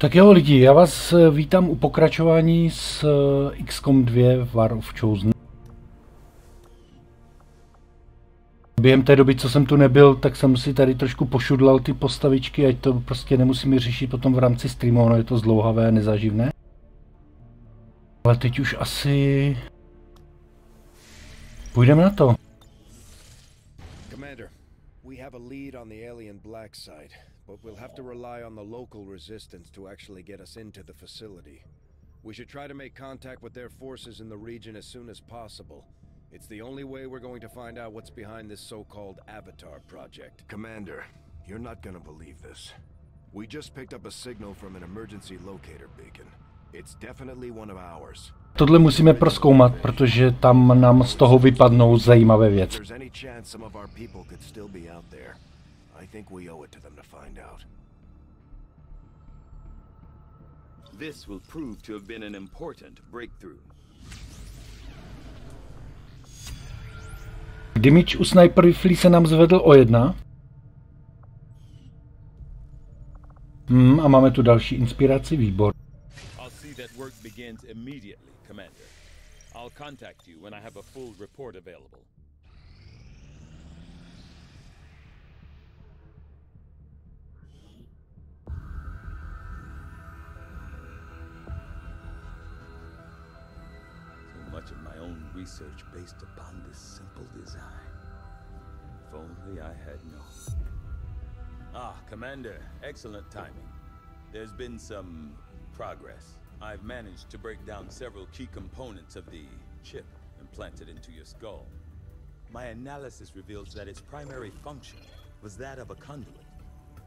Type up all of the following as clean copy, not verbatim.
Tak jo lidi, já vás vítám u pokračování s XCOM 2 War of Chosen. Během té doby, co jsem tu nebyl, tak jsem si tady trošku pošudlal ty postavičky, ať to prostě nemusíme řešit potom v rámci streamu, ono je to zdlouhavé a nezaživné. Ale teď už asi půjdeme na to. Commander, we have a lead on the alien black site, but we'll have to rely on the local resistance to actually get us into the facility. We should try to make contact with their forces in the region as soon as possible. It's the only way we're going to find out what's behind this so-called Avatar project. Commander, you're not gonna believe this. We just picked up a signal from an emergency locator beacon. It's definitely one of ours. Tohle musíme prozkoumat, protože tam nám z toho vypadnou zajímavé věci. There's any chance some of our people could still be out there. I think we owe it to them to find out. This will prove to have been an important breakthrough. Damage u sniper riflí se nám zvedl o 1. A máme tu další inspiraci, výbor. I'll see that work begins immediately, Commander. I'll contact you when I have a full report available. So much of my own research based upon this simple design. If only I had known. Commander, excellent timing. There's been some progress. I've managed to break down several key components of the chip implanted into your skull. My analysis reveals that its primary function was that of a conduit,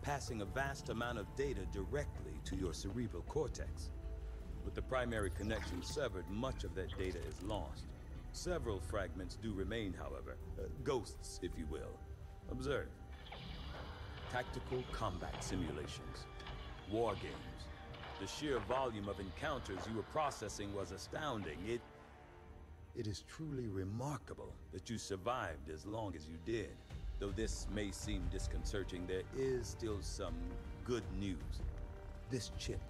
passing a vast amount of data directly to your cerebral cortex. With the primary connection severed, much of that data is lost. Several fragments do remain, however. Ghosts, if you will. Observe. Tactical combat simulations. War games. The sheer volume of encounters you were processing was astounding. It is truly remarkable that you survived as long as you did. Though this may seem disconcerting, there is still some good news. This chip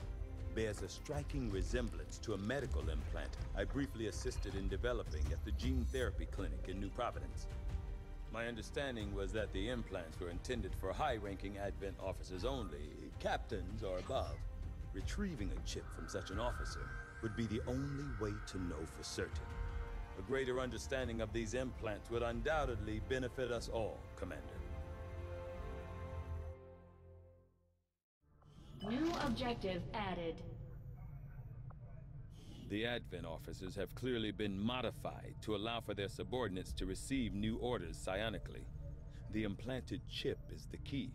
bears a striking resemblance to a medical implant I briefly assisted in developing at the gene therapy clinic in New Providence. My understanding was that the implants were intended for high-ranking Advent officers only, captains or above. Retrieving a chip from such an officer would be the only way to know for certain. A greater understanding of these implants would undoubtedly benefit us all, Commander. New objective added. The Advent officers have clearly been modified to allow for their subordinates to receive new orders psionically. The implanted chip is the key.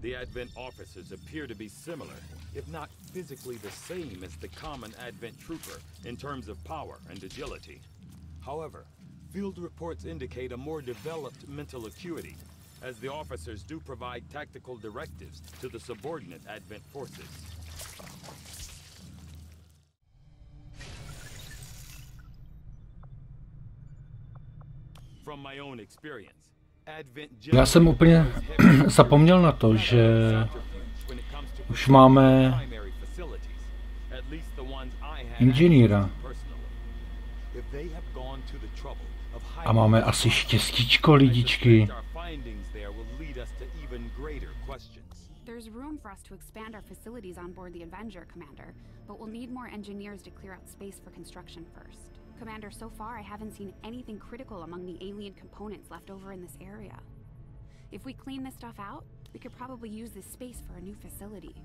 The Advent officers appear to be similar, if not physically the same as the common Advent trooper in terms of power and agility. However, field reports indicate a more developed mental acuity, as the officers do provide tactical directives to the subordinate Advent forces. From my own experience, Já jsem úplně zapomněl na to, že už máme inženýra. A máme asi štěstíčko, lidičky. There's room for us to expand our facilities on board the Avenger, Commander, but we'll need more engineers to clear out space for construction first. Commander, so far I haven't seen anything critical among the alien components left over in this area. If we clean this stuff out, we could probably use this space for a new facility.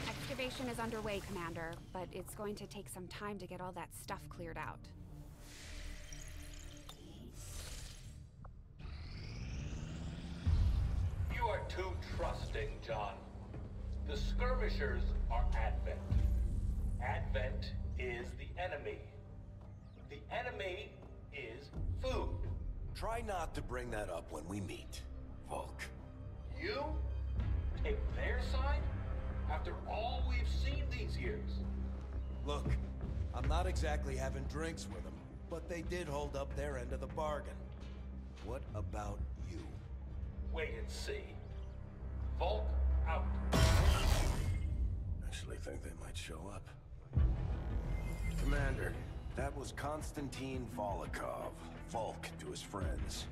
Excavation is underway, Commander, but it's going to take some time to get all that stuff cleared out. You are too trusting, John. The skirmishers are Advent. Advent is the enemy. The enemy is food. Try not to bring that up when we meet, Volk. You take their side after all we've seen these years. Look, I'm not exactly having drinks with them, but they did hold up their end of the bargain. What about you? Wait and see. Volk out. Actually think they might show up. Commander, that was Konstantin Volokov, Volk to his friends.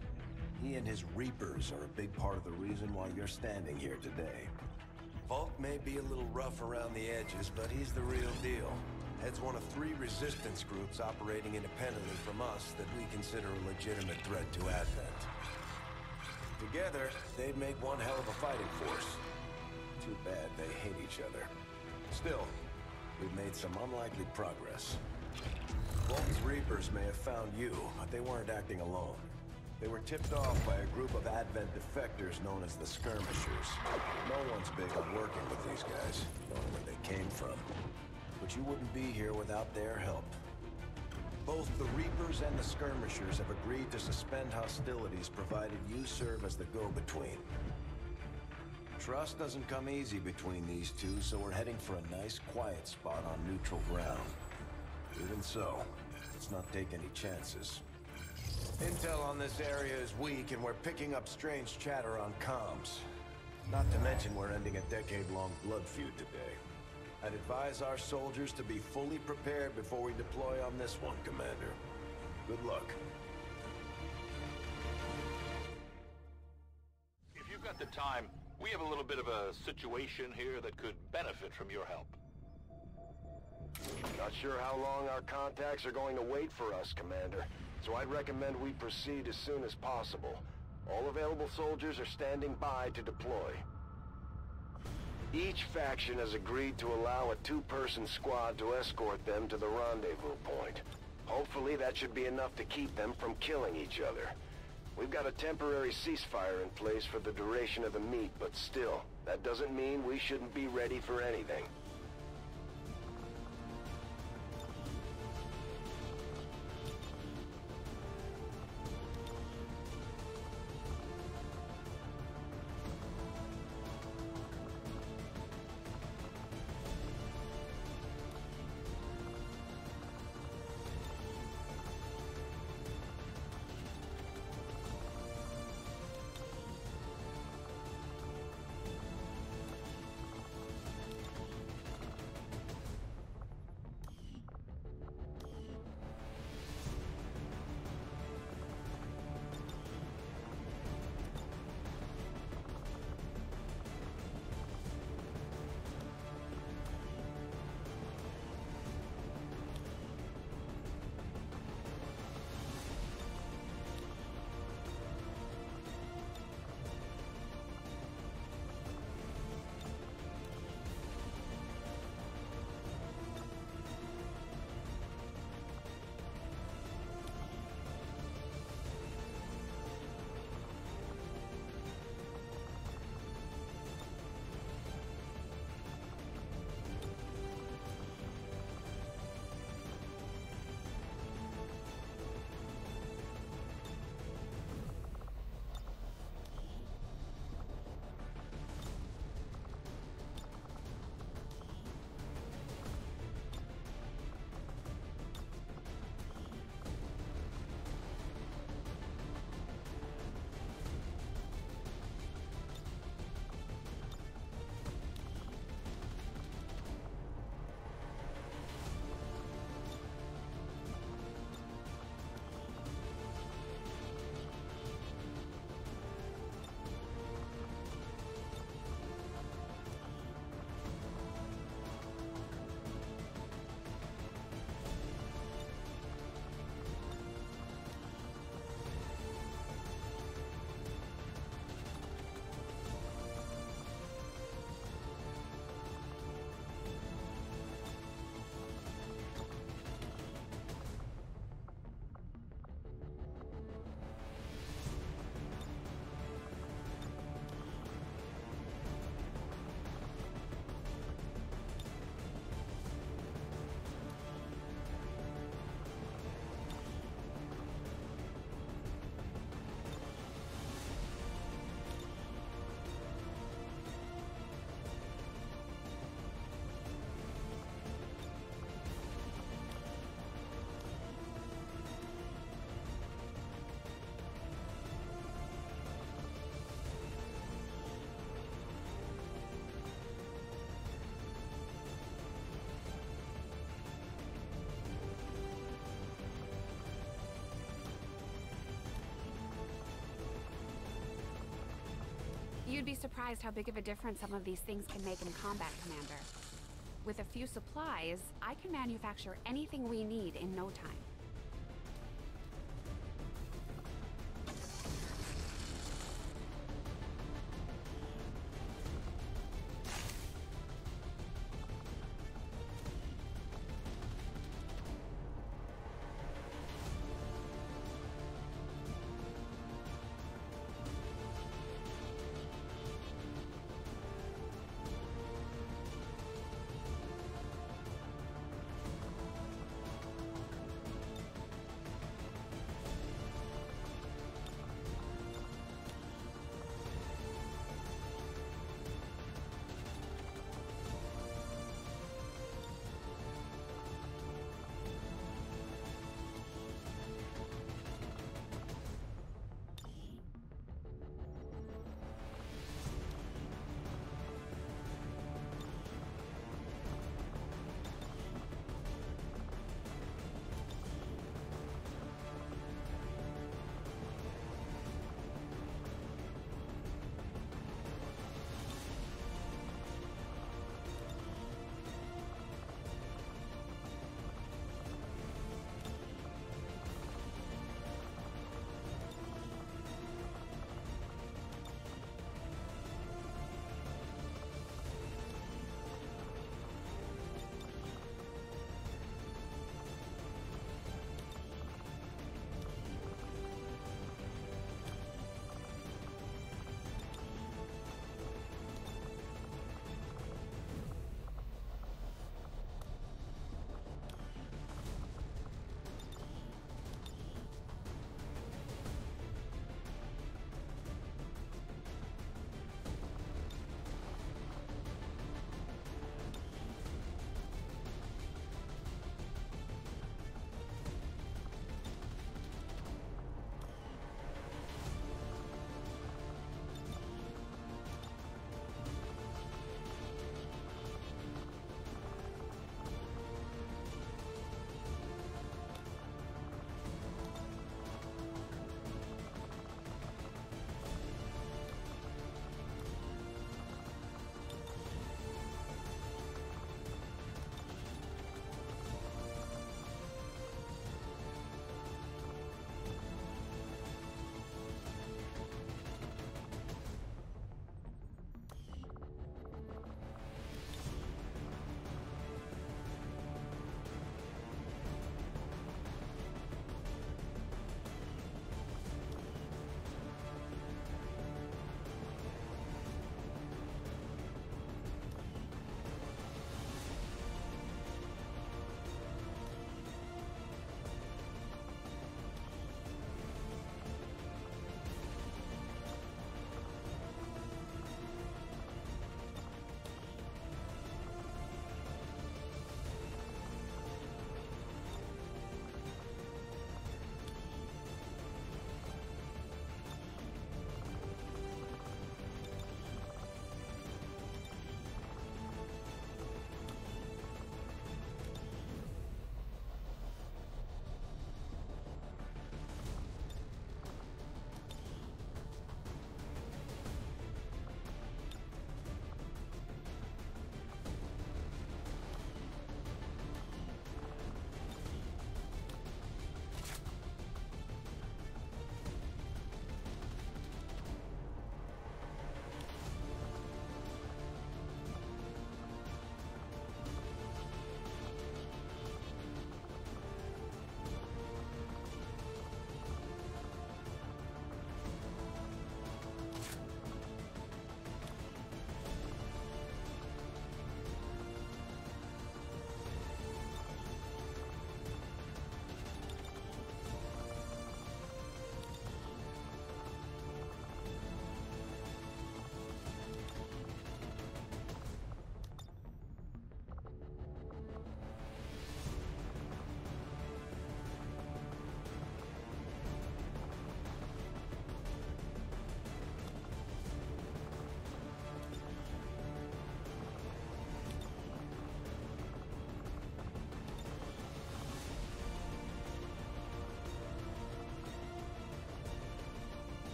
He and his Reapers are a big part of the reason why you're standing here today. Volk may be a little rough around the edges, but he's the real deal. Heads one of 3 resistance groups operating independently from us that we consider a legitimate threat to Advent. Together, they'd make one hell of a fighting force. Too bad they hate each other. Still, we've made some unlikely progress. Volk's Reapers may have found you, but they weren't acting alone. They were tipped off by a group of Advent defectors known as the Skirmishers. No one's big on working with these guys, knowing where they came from. But you wouldn't be here without their help. Both the Reapers and the Skirmishers have agreed to suspend hostilities provided you serve as the go-between. Trust doesn't come easy between these two, so we're heading for a nice, quiet spot on neutral ground. Even so, let's not take any chances. Intel on this area is weak, and we're picking up strange chatter on comms. Not to mention we're ending a decade-long blood feud today. I'd advise our soldiers to be fully prepared before we deploy on this one, Commander. Good luck. If you've got the time, we have a little bit of a situation here that could benefit from your help. Not sure how long our contacts are going to wait for us, Commander. So I'd recommend we proceed as soon as possible. All available soldiers are standing by to deploy. Each faction has agreed to allow a 2-person squad to escort them to the rendezvous point. Hopefully that should be enough to keep them from killing each other. We've got a temporary ceasefire in place for the duration of the meet, but still, that doesn't mean we shouldn't be ready for anything. You'd be surprised how big of a difference some of these things can make in combat, Commander. With a few supplies, I can manufacture anything we need in no time.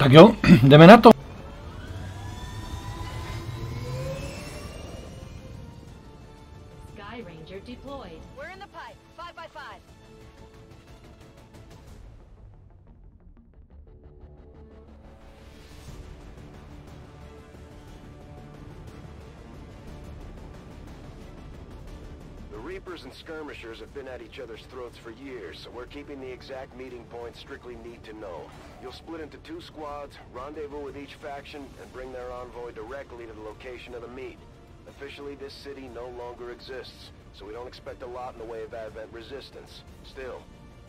Tak jo, jdeme na to. Sky Ranger deployed. We're in the pipe. 5x5. The Reapers and Skirmishers have been at each other's throats for years, so we're keeping the exact meeting point strictly need to know. You'll split into 2 squads, rendezvous with each faction, and bring their envoy directly to the location of the meet. Officially, this city no longer exists, so we don't expect a lot in the way of Advent resistance. Still,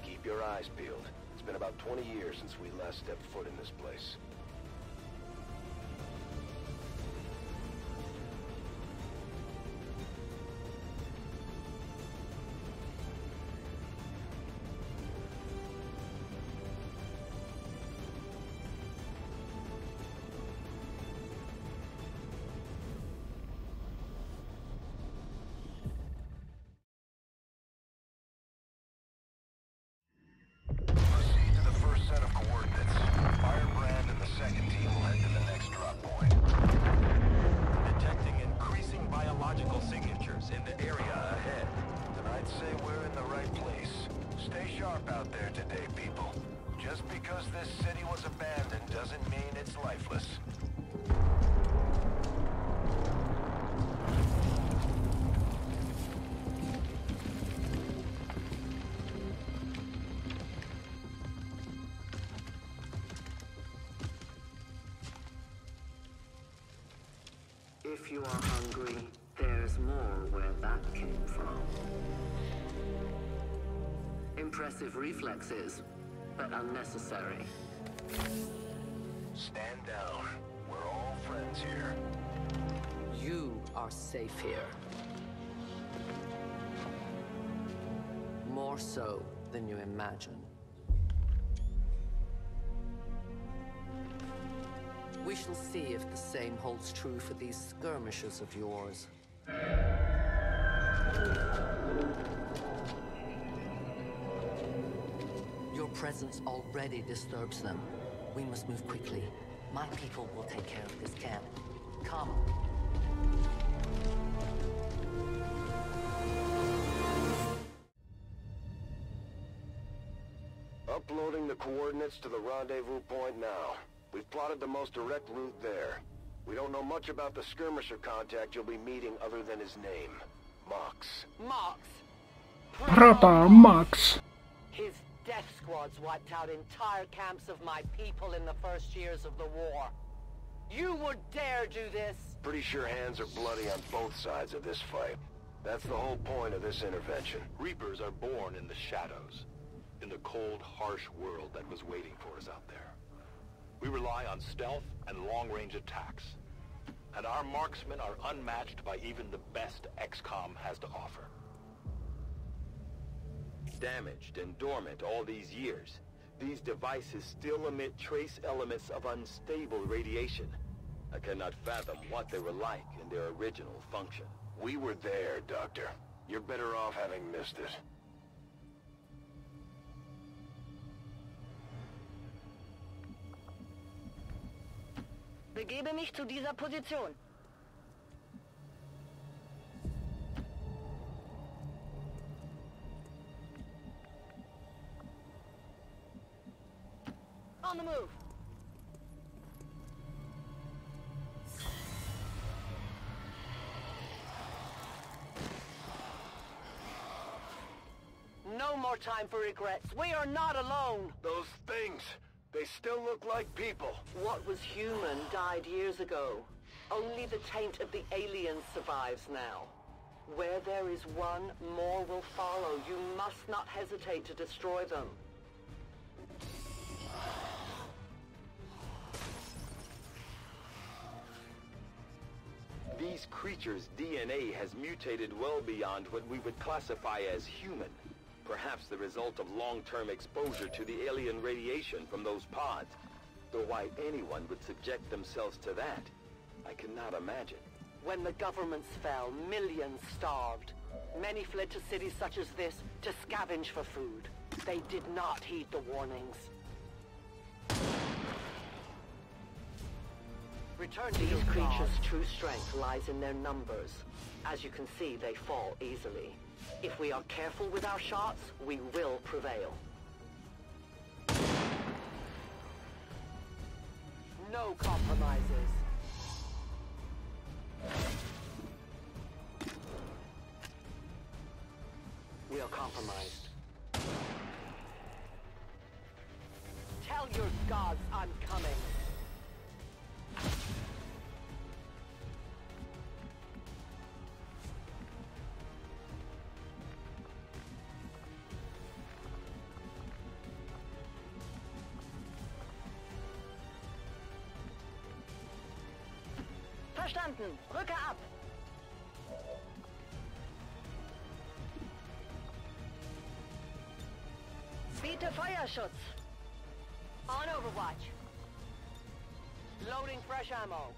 keep your eyes peeled. It's been about 20 years since we last stepped foot in this place. If you are hungry, there's more where that came from. Impressive reflexes, but unnecessary. Stand down. We're all friends here. You are safe here. More so than you imagine. We shall see if the same holds true for these skirmishers of yours. Your presence already disturbs them. We must move quickly. My people will take care of this camp. Come. Uploading the coordinates to the rendezvous point now. We've plotted the most direct route there. We don't know much about the skirmisher contact you'll be meeting other than his name. Mox. Mox. Brother Max. His death squads wiped out entire camps of my people in the first years of the war. You would dare do this? Pretty sure hands are bloody on both sides of this fight. That's the whole point of this intervention. Reapers are born in the shadows, in the cold, harsh world that was waiting for us out there. We rely on stealth and long-range attacks, and our marksmen are unmatched by even the best XCOM has to offer. Damaged and dormant all these years, these devices still emit trace elements of unstable radiation. I cannot fathom what they were like in their original function. We were there, Doctor. You're better off having missed it. Begebe mich zu dieser Position. On the move. No more time for regrets. We are not alone. Those things, they still look like people. What was human died years ago. Only the taint of the aliens survives now. Where there is one, more will follow. You must not hesitate to destroy them. These creatures' DNA has mutated well beyond what we would classify as human. Perhaps the result of long-term exposure to the alien radiation from those pods. Though why anyone would subject themselves to that, I cannot imagine. When the governments fell, millions starved. Many fled to cities such as this to scavenge for food. They did not heed the warnings. Return to these creatures' true strength lies in their numbers. As you can see, they fall easily. If we are careful with our shots, we will prevail. No compromises. We are compromised. Tell your gods I'm coming. Verstanden. Rücke ab. Biete Feuerschutz. On Overwatch. Loading fresh ammo.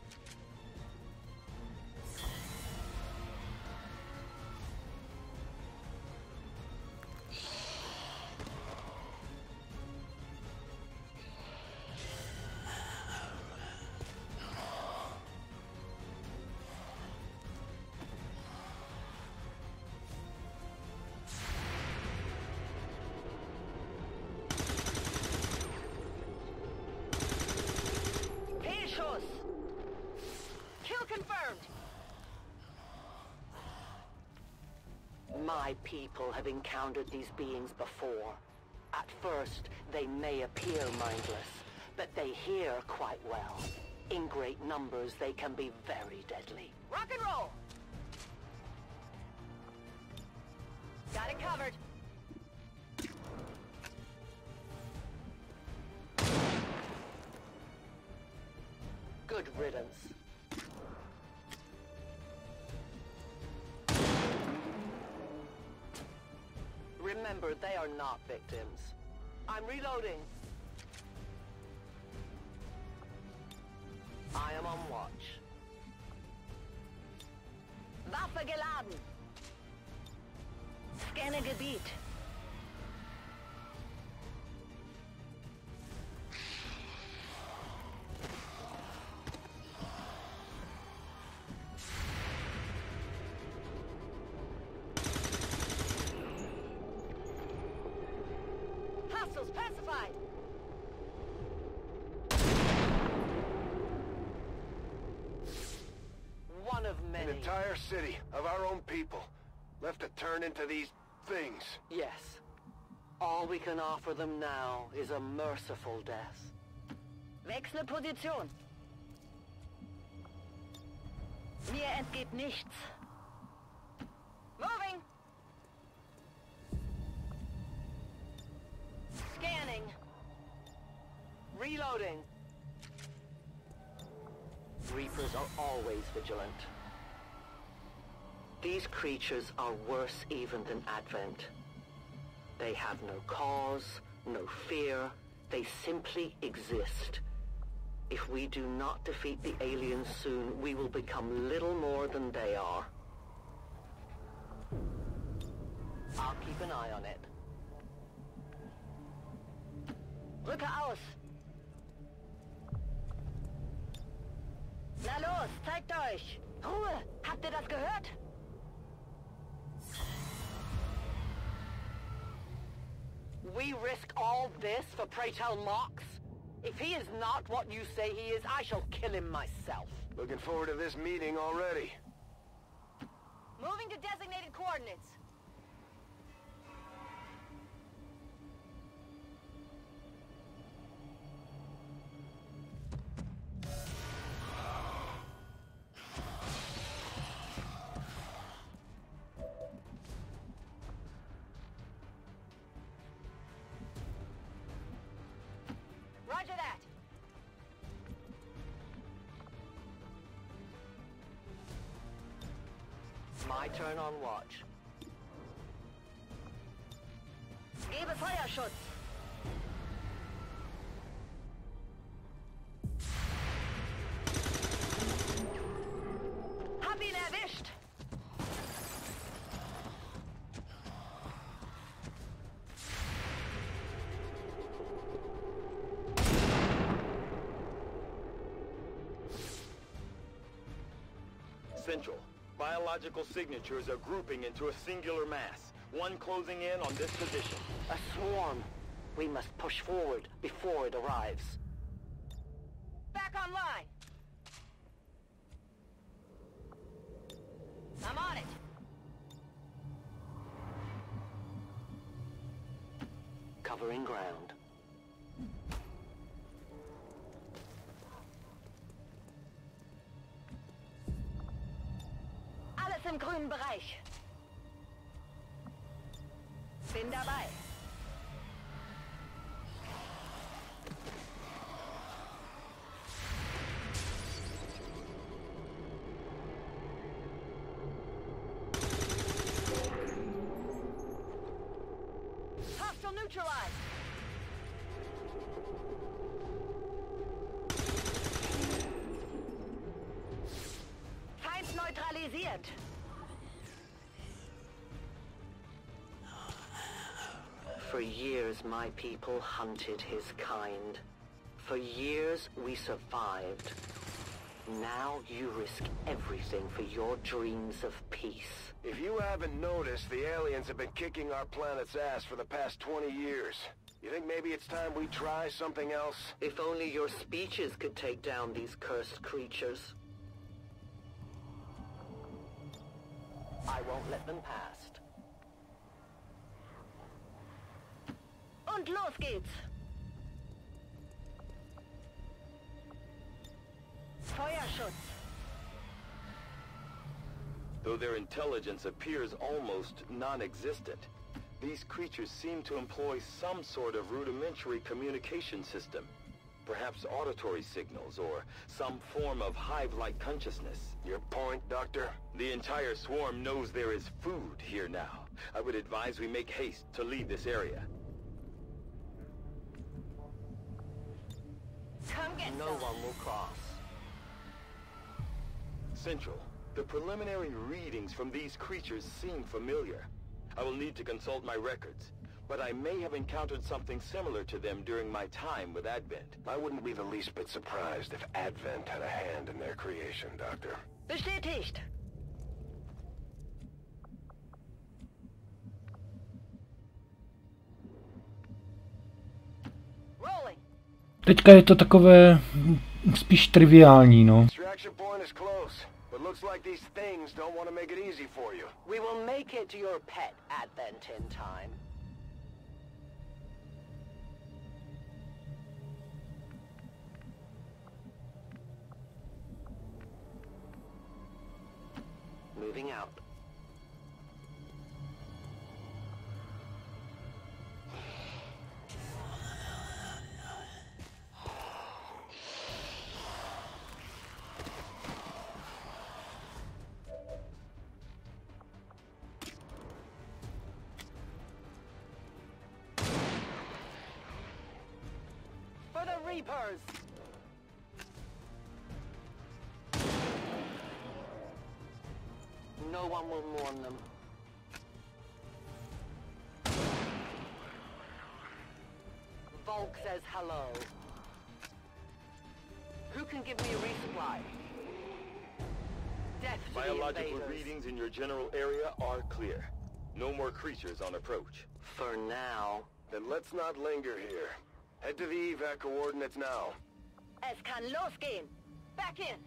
Kill confirmed. My people have encountered these beings before. At first, they may appear mindless, but they hear quite well. In great numbers, they can be very deadly. Rock and roll! Got it covered. Good riddance. Remember, they are not victims. I'm reloading. I am on watch. Waffe geladen. Scanne Gebiet. Hostiles pacified. One of many. An entire city of our own people left to turn into these things. Yes. All we can offer them now is a merciful death. Wechsle Position. Mir entgeht nichts. Moving. Scanning. Reloading. Reapers are always vigilant. These creatures are worse even than Advent. They have no cause, no fear. They simply exist. If we do not defeat the aliens soon, we will become little more than they are. I'll keep an eye on it. Rücke aus! Na los, zeigt euch! Ruhe! Habt ihr das gehört? We risk all this for Pray Tell Mox? If he is not what you say he is, I shall kill him myself. Looking forward to this meeting already. Moving to designated coordinates. Roger that. My turn on watch. Gebe Feuerschutz. Hab ihn erwischt. Central. Biological signatures are grouping into a singular mass. One closing in on this position. A swarm. We must push forward before it arrives. Back online! I'm on it! Covering ground. Alles im grünen Bereich. Bin dabei. Hostile neutralized. Feind neutralisiert. For years, my people hunted his kind. For years, we survived. Now you risk everything for your dreams of peace. If you haven't noticed, the aliens have been kicking our planet's ass for the past 20 years. You think maybe it's time we try something else? If only your speeches could take down these cursed creatures. I won't let them past. Und los geht's! Feuerschutz! Though their intelligence appears almost non-existent, these creatures seem to employ some sort of rudimentary communication system. Perhaps auditory signals or some form of hive-like consciousness. Your point, Doctor? The entire swarm knows there is food here now. I would advise we make haste to leave this area. Come get no one will cross. Central, the preliminary readings from these creatures seem familiar. I will need to consult my records, but I may have encountered something similar to them during my time with Advent. I wouldn't be the least bit surprised if Advent had a hand in their creation, Doctor. Bestätigt! Rolling! Teďka je to takové spíš triviální, no. Extraction point is close, but looks like these things don't want to make it easy for you. We will make it to your pet Advent in time. Moving out. For the Reapers! No one will mourn them. Volk says hello. Who can give me a resupply? Death to the Biological invaders. readings in your general area are clear. No more creatures on approach. For now. Then let's not linger here. Head to the evac coordinates now. Es kann losgehen. Back in.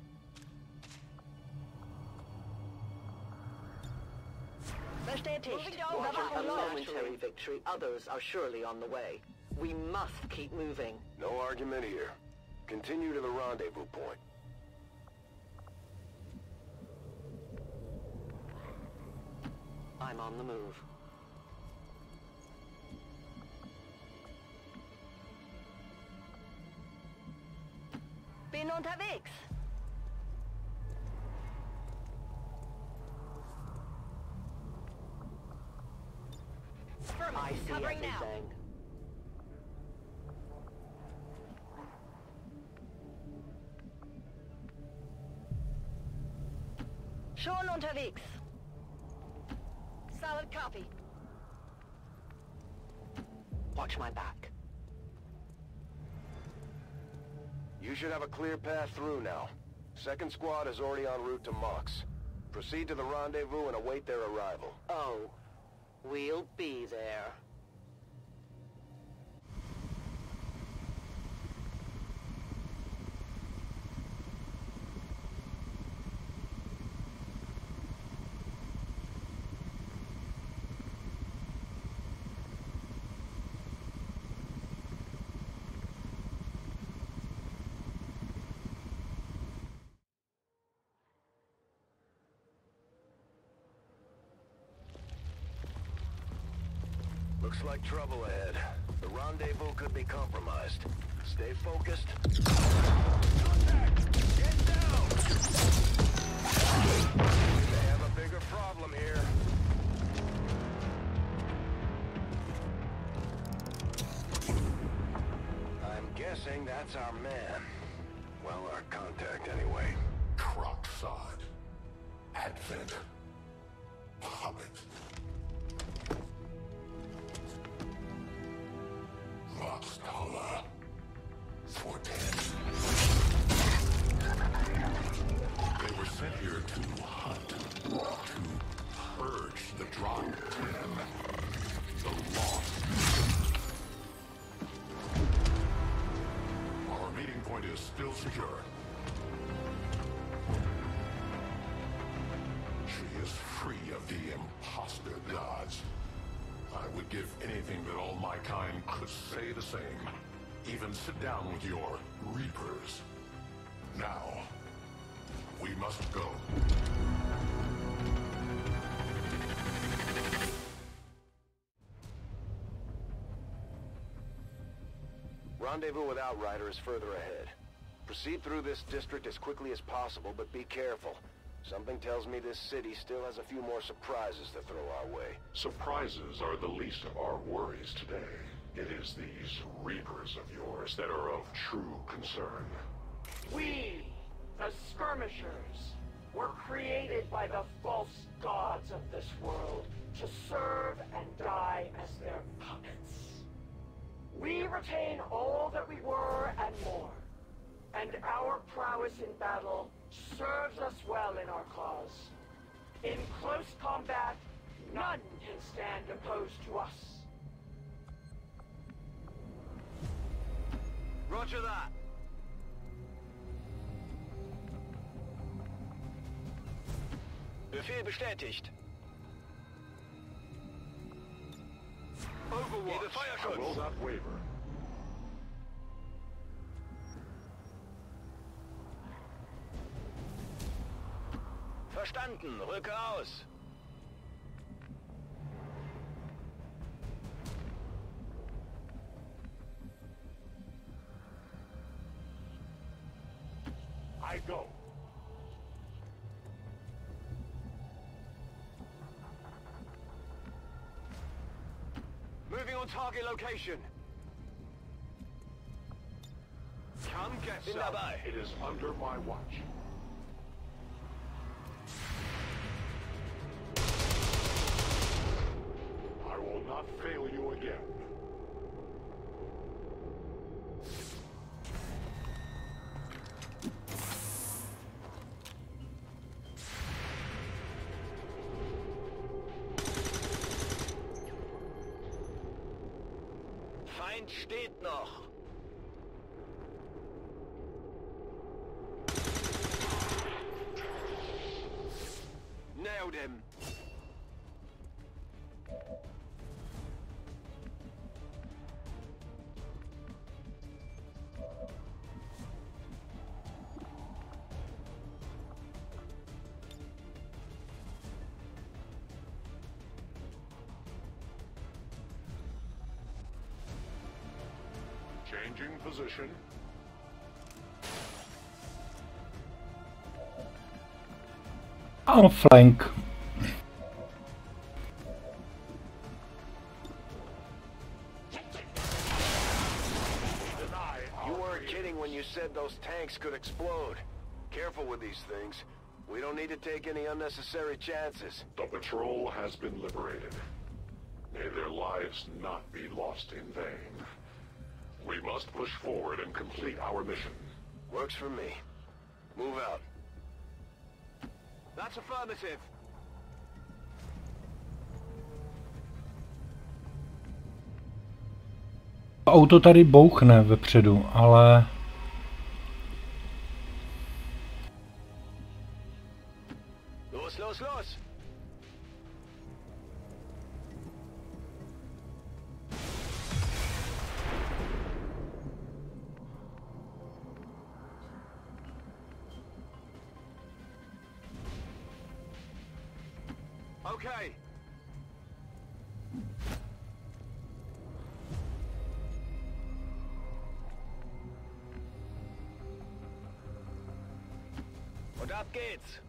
Bestätigt. After a momentary victory, others are surely on the way. We must keep moving. No argument here. Continue to the rendezvous point. I'm on the move. Bin unterwegs. I see everything. Schon unterwegs. Solid copy. Watch my back. You should have a clear path through now. Second squad is already en route to Mox. Proceed to the rendezvous and await their arrival. Oh, we'll be there. Looks like trouble ahead. The rendezvous could be compromised. Stay focused. Contact! Get down! We may have a bigger problem here. I'm guessing that's our man. Well, our contact anyway. Crocksod. Advent. Hobbit. Roxtala. 410. They were sent here to hunt. To purge the Drop 10. The Lost. Our meeting point is still secure. She is free of the imposter gods. I would give anything that all my kind could say the same. Even sit down with your Reapers. Now, we must go. Rendezvous with Outrider is further ahead. Proceed through this district as quickly as possible, but be careful. Something tells me this city still has a few more surprises to throw our way. Surprises are the least of our worries today. It is these Reapers of yours that are of true concern. We, the Skirmishers, were created by the false gods of this world to serve and die as their puppets. We retain all that we were and more, and our prowess in battle serves us well in our cause. In close combat, none can stand opposed to us. Roger that. Befehl bestätigt. Overwatch. I will not waver. Verstanden. Rücke aus. I go. Moving on target location. Come get some. It is under my watch. I will not fail you again. Feind steht noch. Nailed him. Changing position. On flank. You weren't kidding when you said those tanks could explode. Careful with these things. We don't need to take any unnecessary chances. The patrol has been liberated. May their lives not be lost in vain. We must push forward and complete our mission. Works for me. Move out. That's affirmative. Auto tady bouchne vepředu, ale... Los, los, los! Okay. Und ab geht's.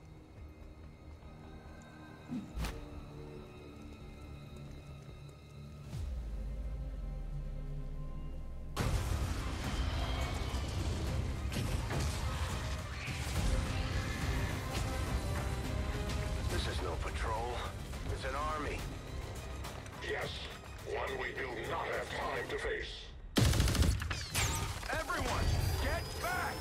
This is no patrol. It's an army. Yes, one we do not have time to face. Everyone, get back!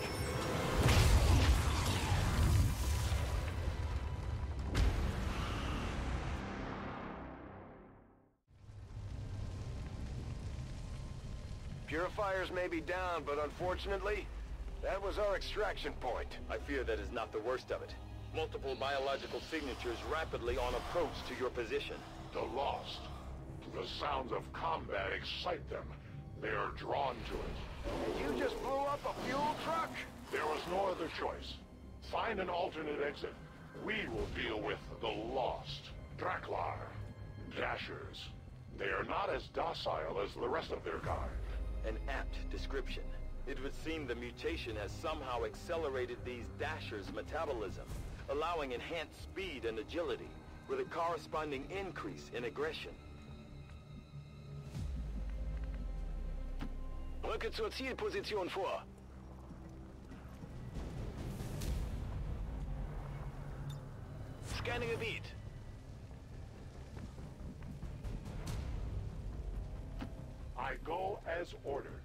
Purifiers may be down, but unfortunately, that was our extraction point. I fear that is not the worst of it. Multiple biological signatures rapidly on approach to your position. The lost. The sounds of combat excite them. They are drawn to it. You just blew up a fuel truck? There was no other choice. Find an alternate exit. We will deal with the lost. Draklar. Dashers. They are not as docile as the rest of their kind. An apt description. It would seem the mutation has somehow accelerated these Dashers' metabolism, allowing enhanced speed and agility, with a corresponding increase in aggression. Rücke zur Zielposition vor. Scanning Gebiet. I go as ordered.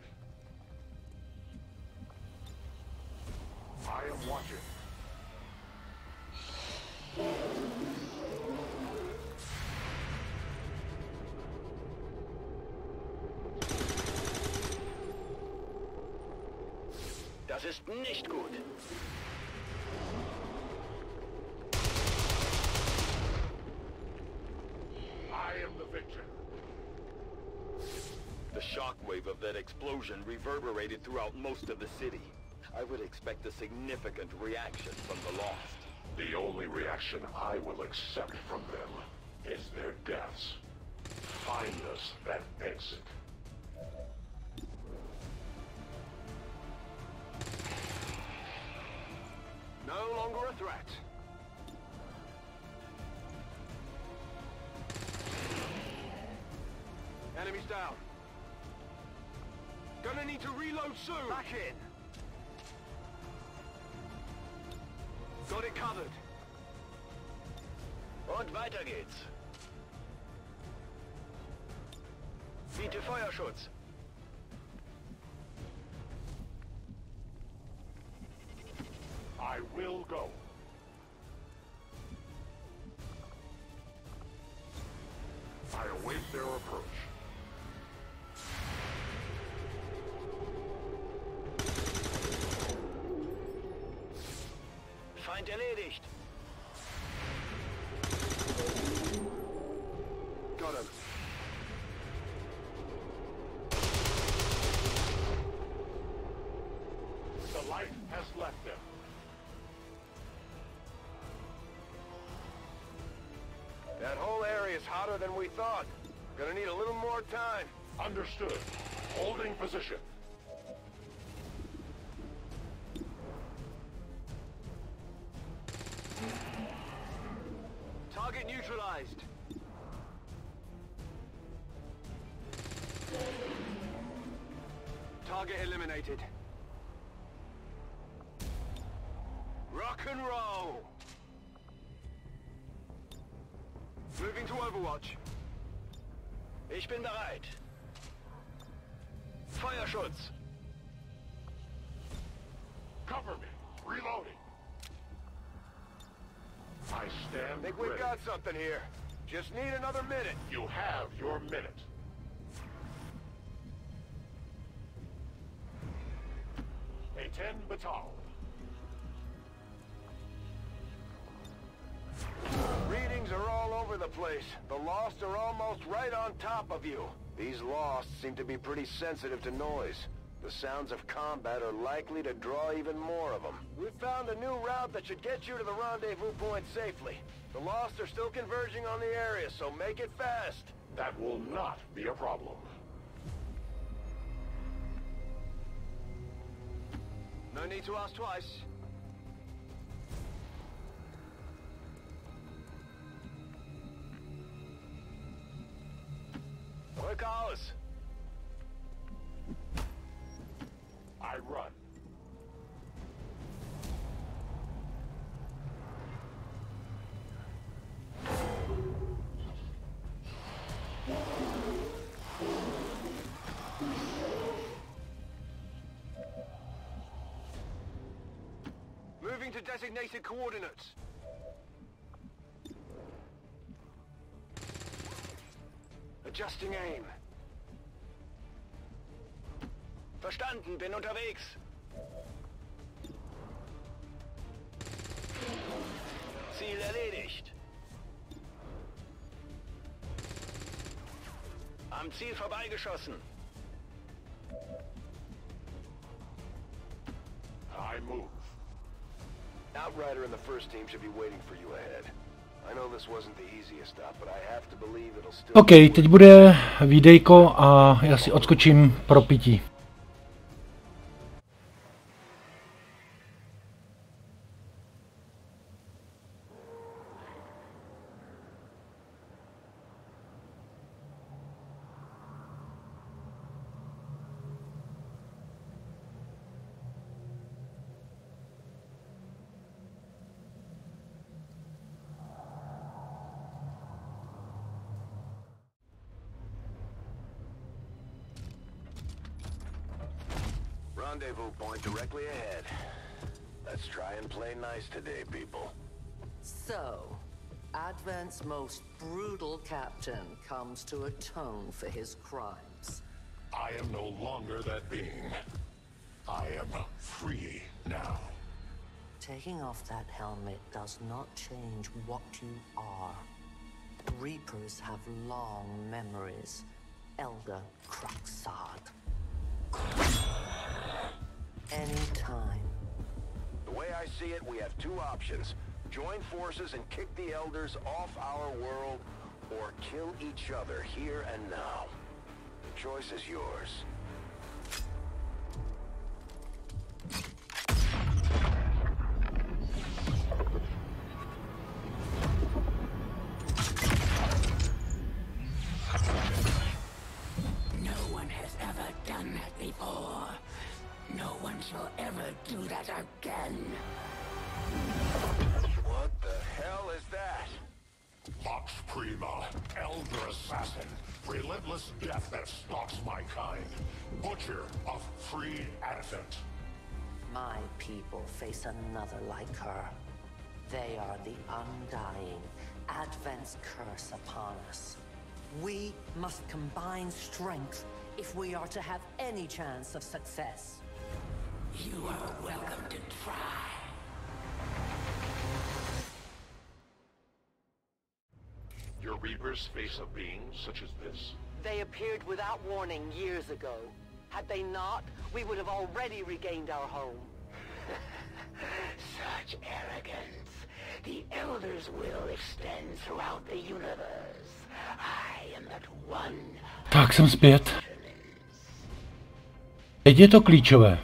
I am watching. Das ist nicht gut. I am the victor. The shockwave of that explosion reverberated throughout most of the city. I would expect a significant reaction from the lost. The only reaction I will accept from them is their deaths. Find us that exit. No longer a threat. Enemies down. Gonna need to reload soon. Back in. Got it covered. Und weiter geht's. Biete Feuerschutz. I will go. I await their approach. Feind erledigt. Got him. The light has left them. That whole area is hotter than we thought. Gonna need a little more time. Understood. Holding position. Target neutralized. Target eliminated. Rock and roll! Moving to Overwatch. Ich bin bereit. Feuerschutz. Cover me. Reloading. Stand Think we've ready. got something here. Just need another minute. You have your minute. A-10 Batal. Readings are all over the place. The Lost are almost right on top of you. These Lost seem to be pretty sensitive to noise. The sounds of combat are likely to draw even more of them. We've found a new route that should get you to the rendezvous point safely. The Lost are still converging on the area, so make it fast. That will not be a problem. No need to ask twice. Look, Alice. I run. Moving to designated coordinates. Adjusting aim. Verstanden, bin unterwegs. Ziel erledigt. Am Ziel vorbeigeschossen. I move. Outrider and the first team should be waiting for you ahead. I know this wasn't the easiest stop, but I have to believe it'll still... OK, teď bude videjko a já si odskočím pro pití. Rendezvous point directly ahead. Let's try and play nice today, people. So, Advent's most brutal captain comes to atone for his crimes. I am no longer that being. I am free now. Taking off that helmet does not change what you are. Reapers have long memories. Elder Cracksod. Anytime. The way I see it, we have two options. Join forces and kick the Elders off our world, or kill each other here and now. The choice is yours. No one has ever done that before. No one shall ever do that again. What the hell is that? Vox Prima, Elder Assassin, relentless death that stalks my kind, butcher of free Advent. My people face another like her. They are the undying, Advent's curse upon us. We must combine strength if we are to have any chance of success. You are welcome to try. Your Reapers face a being such as this? They appeared without warning years ago. Had they not, we would have already regained our home. Such arrogance. The Elder's will extends throughout the universe. I am that one. Tak, jsem zpět. Teď je to klíčové.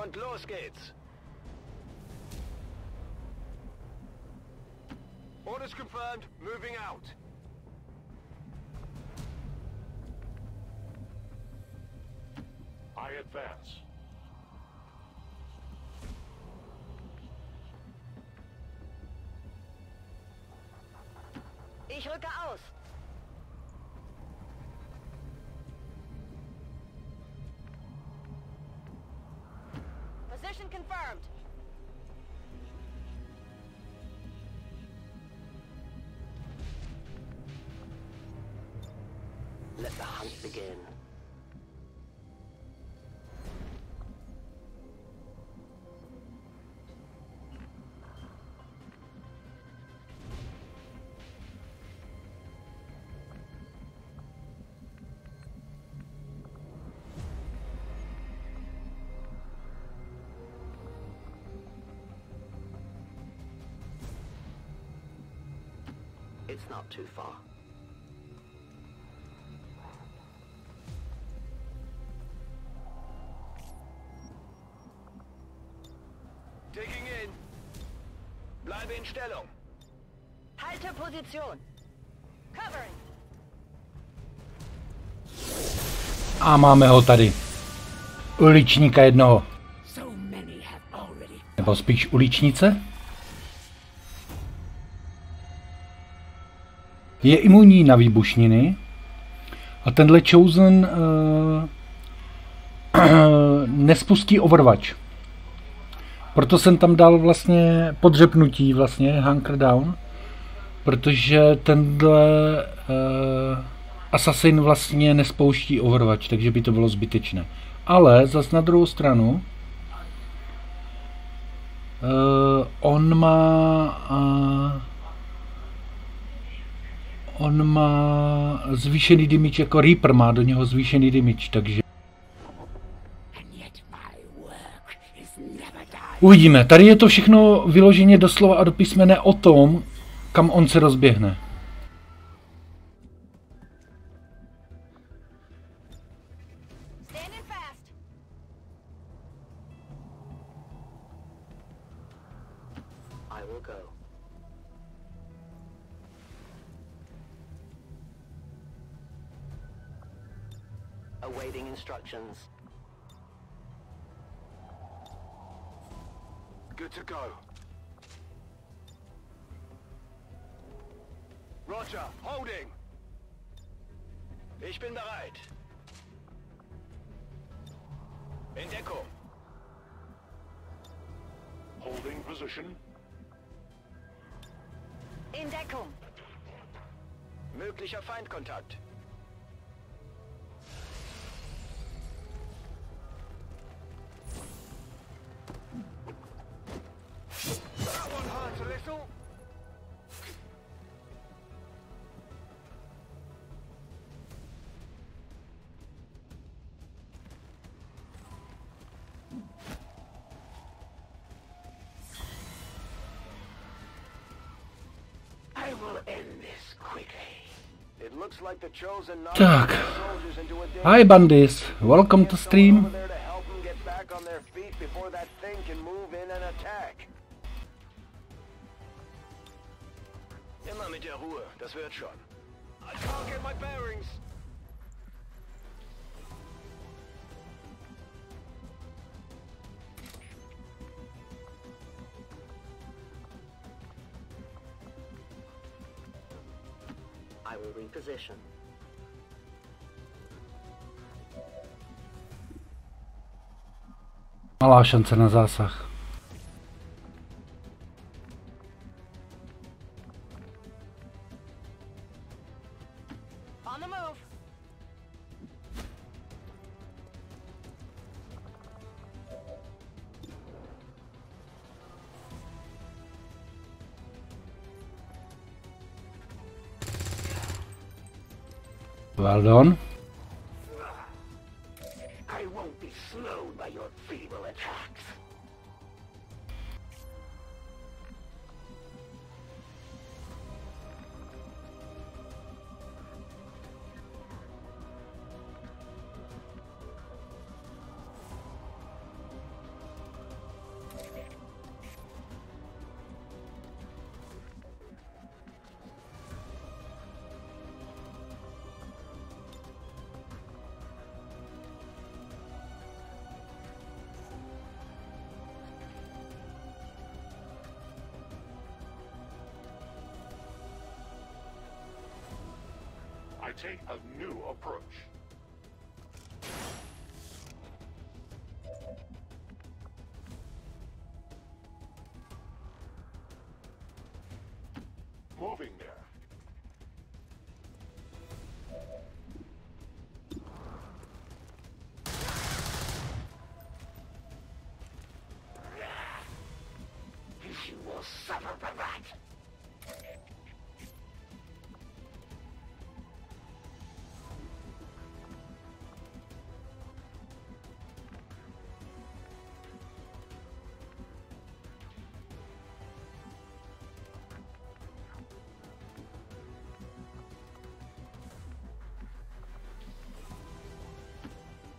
Und los geht's. Orders confirmed. Moving out. I I advance. Ich rücke aus. Position confirmed. Let the hunt begin. It's not too far. Taking in. Bleibe in Stellung. Halte Position. Covering. A máme ho tady. Uličníka jednoho. Nebo spíš uličnice? Je imunní na výbušniny. A tenhle Chosen nespustí overwatch. Proto jsem tam dal vlastně podřepnutí, vlastně hunker down, protože tenhle Assassin vlastně nespouští overwatch, takže by to bylo zbytečné. Ale zas na druhou stranu on má zvýšený damage, jako Reaper má do něho zvýšený damage, takže uvidíme. Tady je to všechno vyloženě doslova a do písmene o tom, kam on se rozběhne. Awaiting instructions. Good to go. Roger, holding. Ich bin bereit. In Deckung. Holding position. In Deckung. Möglicher Feindkontakt. Tak. Hi bandits, welcome to stream. Immer mit der Ruhe, das wird schon. I can't get my bearings. I will reposition. Malá šance na zásah. On the move. Well done. I won't be slowed by your feeble attacks. take a new approach. Moving there. You will suffer for that.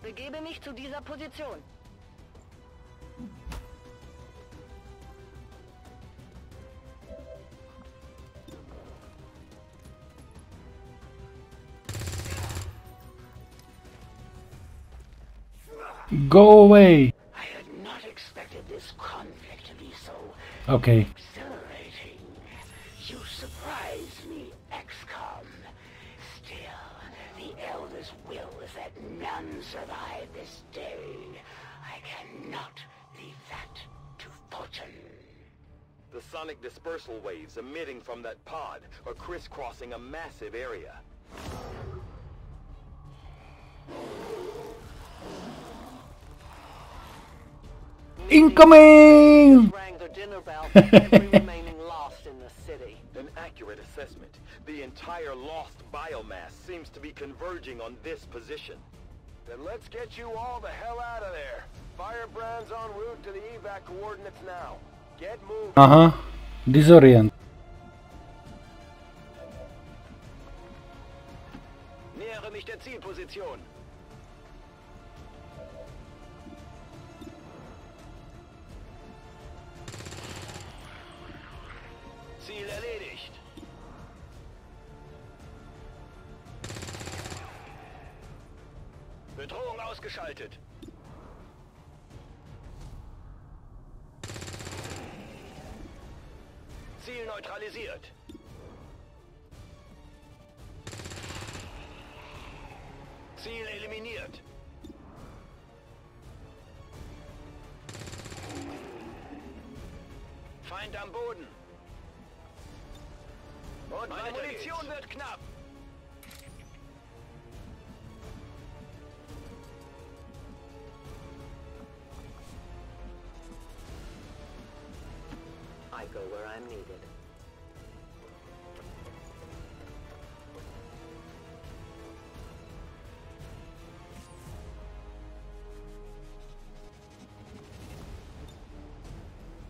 Begebe mich zu dieser Position. Go away! I had not expected this conflict to be so Okay. exhilarating. You surprise me, XCOM. Still, the Elder's will is that none survive this day. I cannot leave that to fortune. The sonic dispersal waves emitting from that pod are crisscrossing a massive area. Incoming! Rang the dinner bell for every remaining lost in the city. An accurate assessment. The entire lost biomass seems to be converging on this position. Then let's get you all the hell out of there. Firebrand's en route to the evac coordinates now. Get moving. Aha. Disorient. Nähere mich der Zielposition. Ziel erledigt. Bedrohung ausgeschaltet. Ziel neutralisiert. Ziel eliminiert. Feind am Boden. Und meine Munition wird knapp. I go where I'm needed.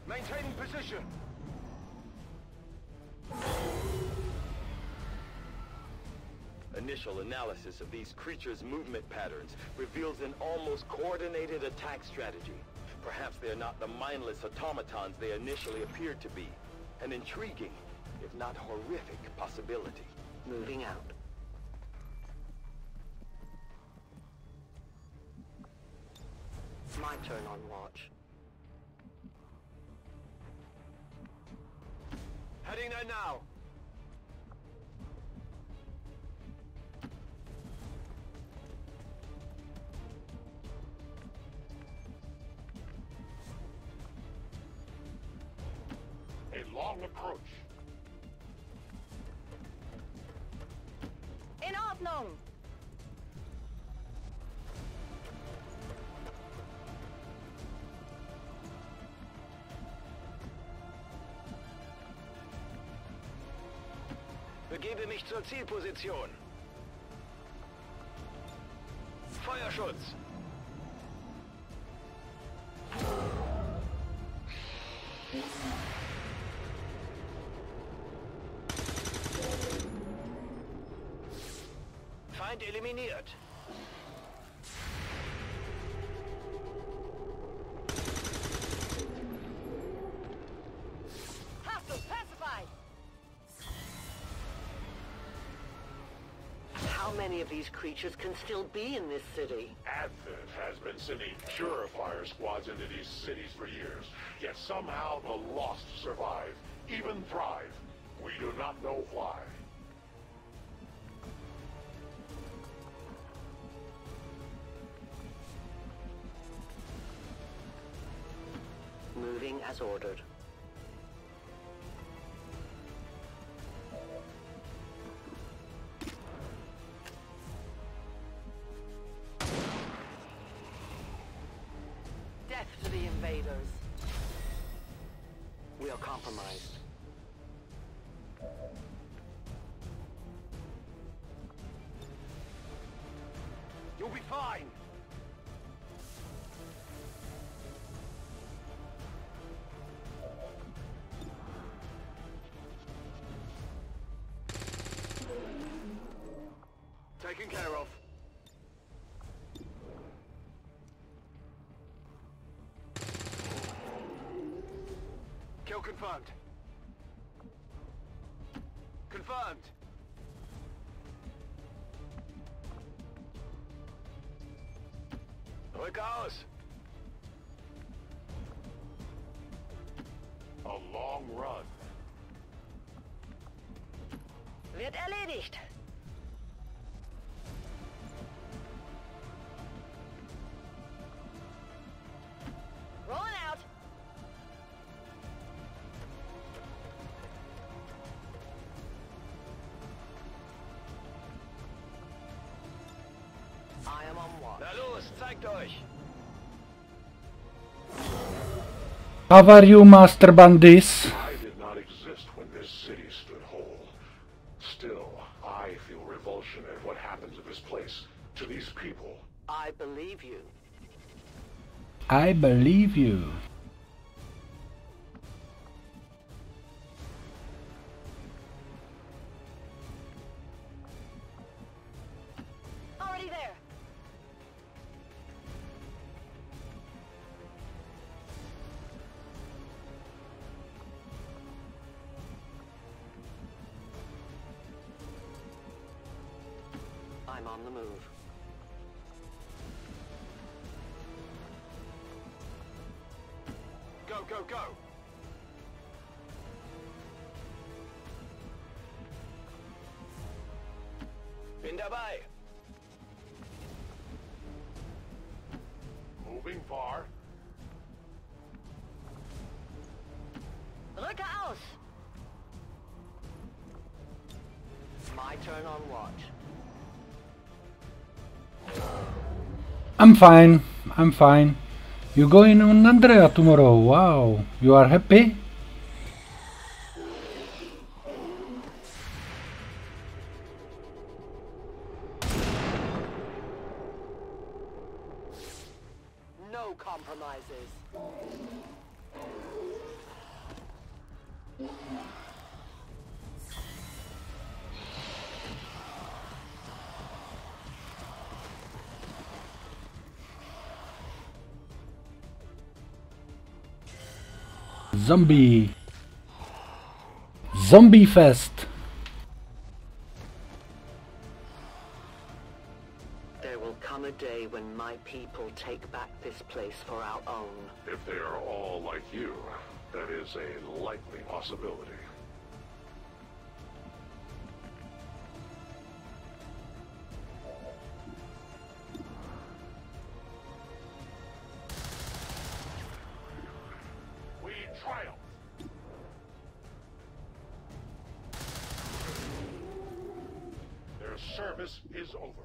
Maintaining position. Initial analysis of these creatures' movement patterns reveals an almost coordinated attack strategy. Perhaps they're not the mindless automatons they initially appeared to be. An intriguing, if not horrific, possibility. Moving out. My turn on watch. Heading there now. A long approach. In Ordnung! Begebe mich zur Zielposition. Feuerschutz. Feind eliminiert. Hostile pacified! How many of these creatures can still be in this city? Advent has been sending purifier squads into these cities for years, yet somehow the lost survive, even thrive. We do not know why. As ordered. Death to the invaders. We are compromised. You'll be fine. Taken care of. Kill confirmed. Confirmed. Rück aus. A long run. Wird erledigt. Rolling out. I am on watch. Na los, zeigt euch! How are you, Master Bandis? I did not exist when this city stood whole. Still, I feel revulsion at what happened to this place, to these people. I believe you. I believe you. Already there. I'm on the move. Go, go, go! Bin dabei! Moving far. Rücke aus! My turn on watch. I'm fine. I'm fine. You going on Andrea tomorrow? Wow. You are happy? No compromises. Zombie Fest. There will come a day when my people take back this place for our own. If they are all like you, that is a likely possibility. We triumph! Their service is over.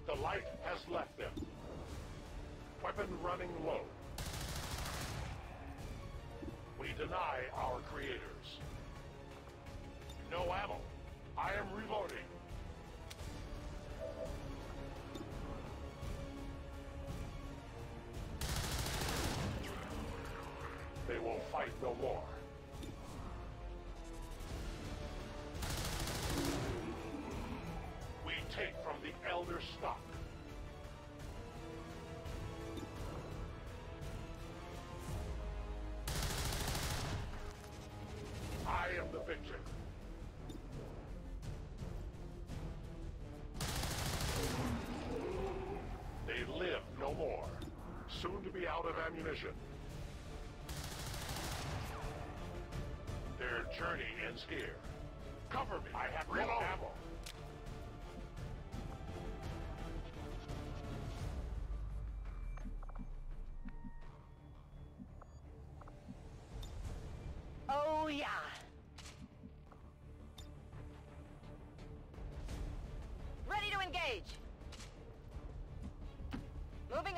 The light has left them. Weapon running low. We deny our creators. No ammo. I am reloading. They will fight no more. We take from the Elder stock. I am the victor. They live no more. Soon to be out of ammunition. Their journey ends here. Cover me. I have no ammo.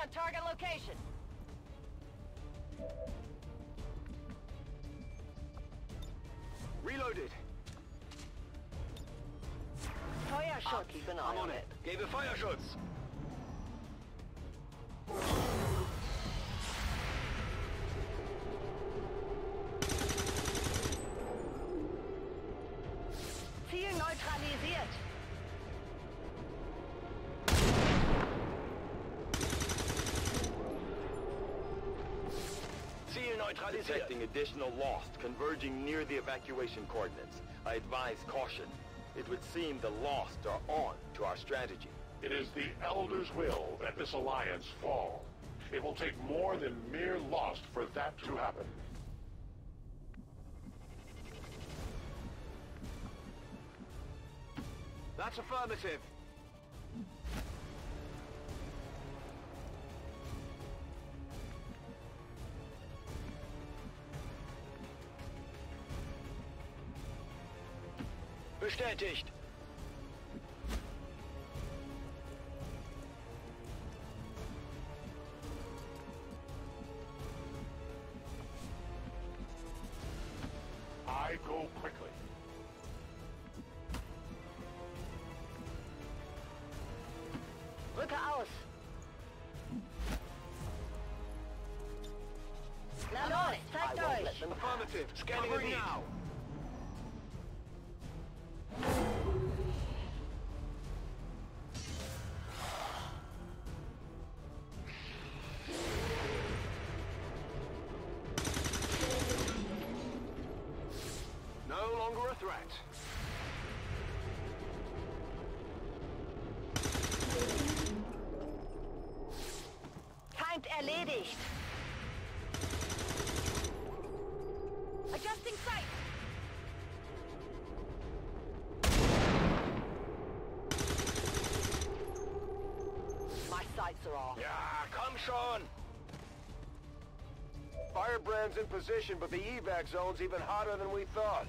on target location. Reloaded. Feuerschutz. Keep an eye on it. Gebe Feuerschutz. Ziel neutralisiert. Ziel neutralisiert. Detecting additional Lost converging near the evacuation coordinates. I advise caution. It would seem the Lost are on to our strategy. It is the Elder's will that this alliance fall. It will take more than mere Lost for that to happen. That's affirmative. Bestätigt. I go quickly. Rücke aus. Na los, zeigt euch. Affirmative. Scanning it now. No longer a threat. Feind erledigt. Adjusting sight. My sights are off. Ja, komm schon! Firebrand's in position, but the evac zone's even hotter than we thought.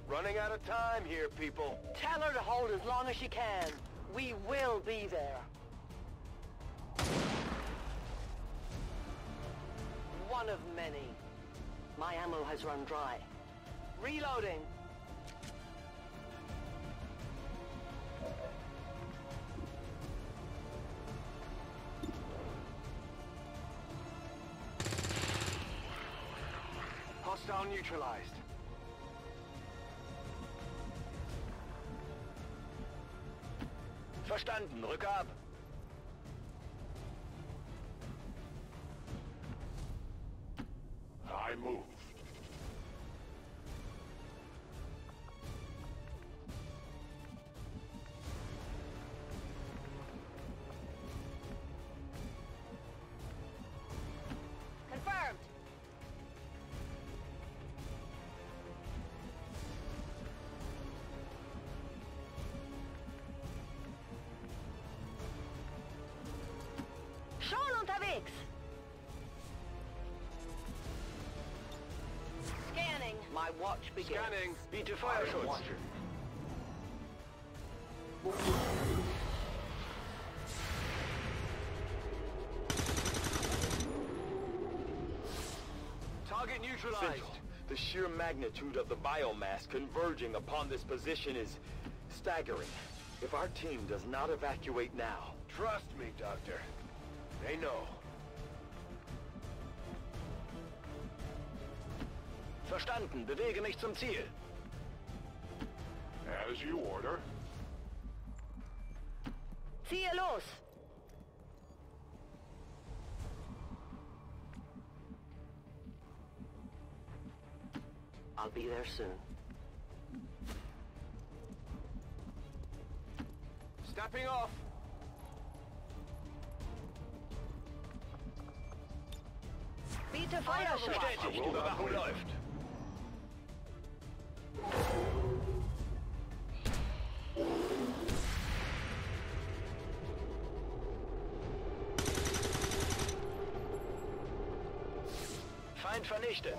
Running out of time here, people. Tell her to hold as long as she can. We will be there. One of many. My ammo has run dry. Reloading. Hostile neutralized. Verstanden, Rück ab. I move. Confirmed. Schon unterwegs. Scanning. My watch begins. Scanning. Biete Feuerschutz. Target neutralized. Central. The sheer magnitude of the biomass converging upon this position is staggering. If our team does not evacuate now... Trust me, Doctor. They know. Verstanden. Bewege mich zum Ziel. As you order. Ziehe los. I'll be there soon. Stepping off. Biete Feuerschutz. Bestätigt. Überwachung läuft. Feind vernichtet.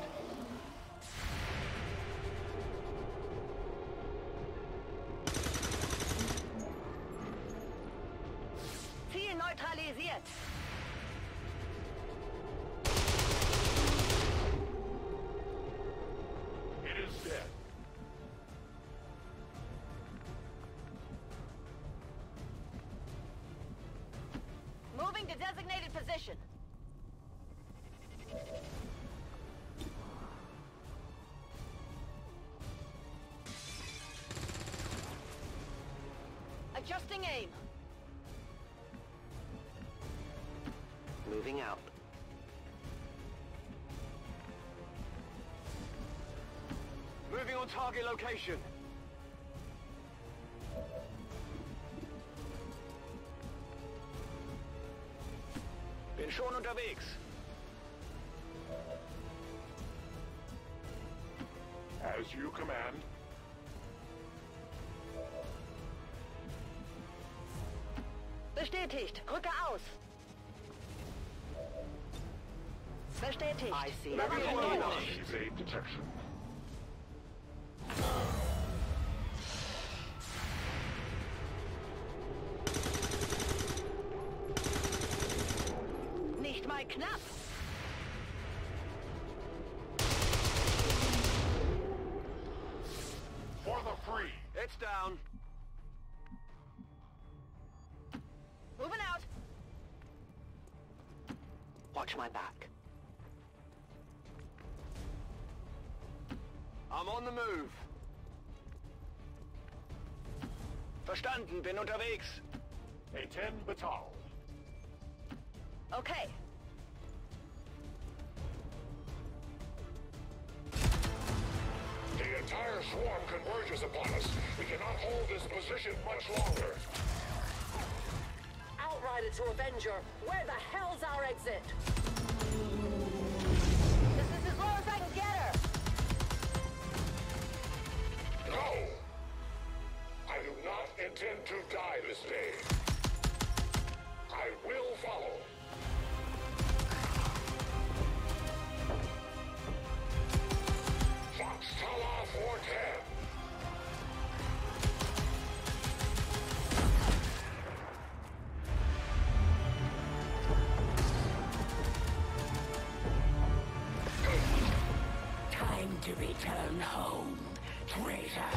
Ziel neutralisiert. designated position. Adjusting aim. Moving out. Moving on target location. Bin schon unterwegs. As you command. Bestätigt. Rücke aus. Bestätigt. I see. Evade detection. Nicht mal knapp. For the free. It's down. Moving out. Watch my back. I'm on the move. Verstanden, bin unterwegs. A-10 Batal. Okay. The entire swarm converges upon us. We cannot hold this position much longer. Outrider to Avenger, where the hell's our exit? This is as low as I can get her. No! I do not intend to die this day. I will follow. Fox Tower 410. Time to return home, traitor.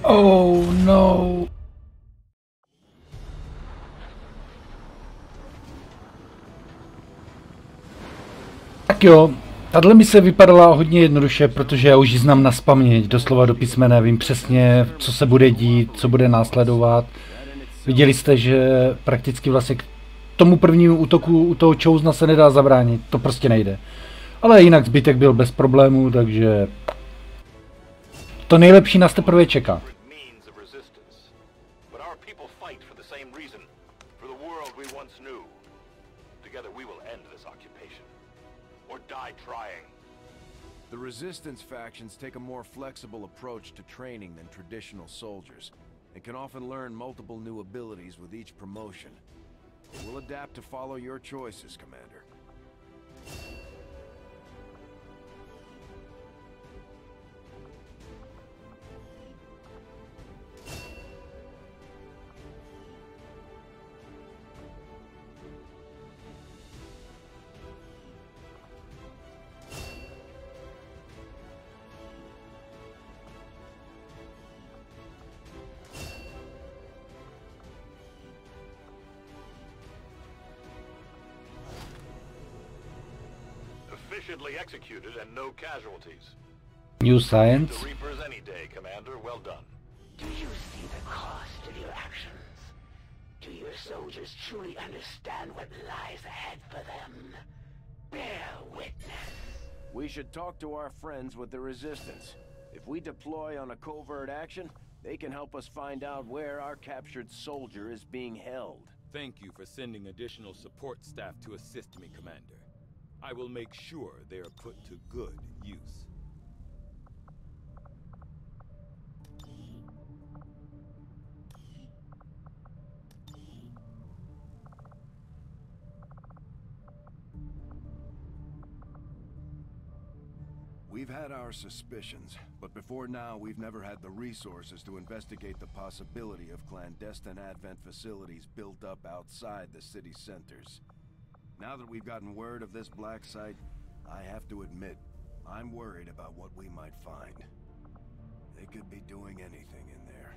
Oh no. Tak jo, tahle mise vypadala hodně jednoduše, protože já už ji znám naspaměť, doslova do písmene, vím přesně, co se bude dít, co bude následovat. Viděli jste, že prakticky vlastně k tomu prvnímu útoku u toho Chousena se nedá zabránit, to prostě nejde. Ale jinak zbytek byl bez problémů, takže to nejlepší nás teprve čeká. The Resistance factions take a more flexible approach to training than traditional soldiers, and can often learn multiple new abilities with each promotion. We'll adapt to follow your choices, Commander. Efficiently executed and no casualties. New science. The Reapers any day, Commander. Well done. Do you see the cost of your actions? Do your soldiers truly understand what lies ahead for them? Bear witness. We should talk to our friends with the Resistance. If we deploy on a covert action, they can help us find out where our captured soldier is being held. Thank you for sending additional support staff to assist me, Commander. I will make sure they are put to good use. We've had our suspicions, but before now we've never had the resources to investigate the possibility of clandestine Advent facilities built up outside the city centers. Now that we've gotten word of this black site, I have to admit, I'm worried about what we might find. They could be doing anything in there.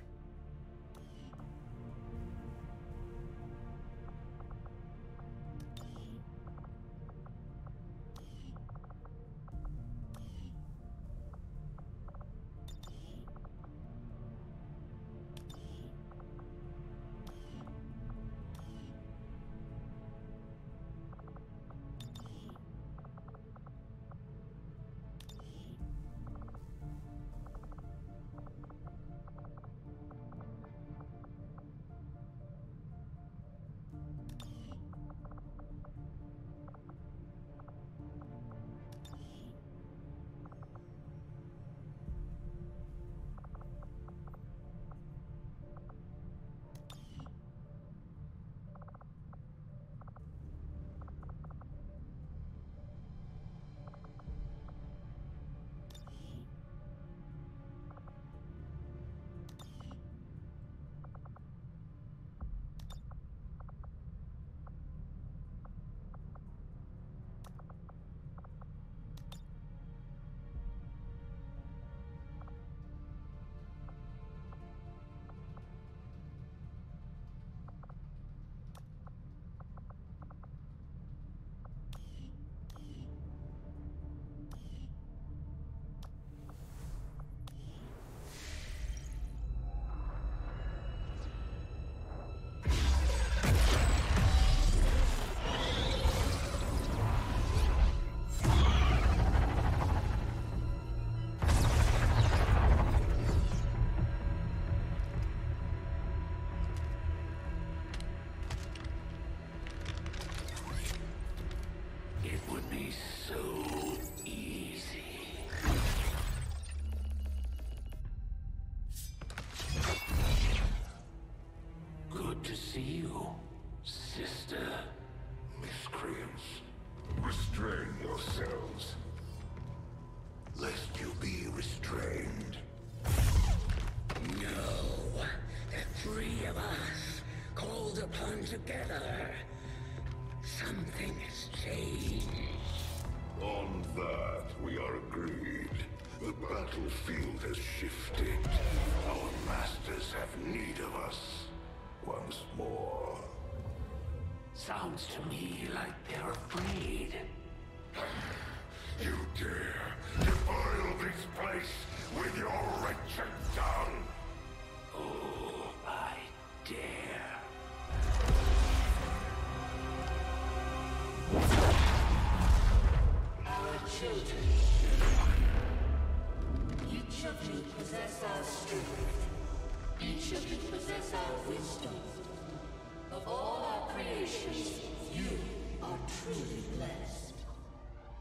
be so easy. Good to see you, sister. Miscreants, restrain yourselves, lest you be restrained. No, the three of us, called upon together. Something has changed. On that, we are agreed. The battlefield has shifted. Our masters have need of us once more. Sounds to me like they're afraid. You dare defile this place with your wretched tongue? Oh, I dare. Our children. Each of you possess our strength. Each of you possess our wisdom. Of all our creations, you are truly blessed.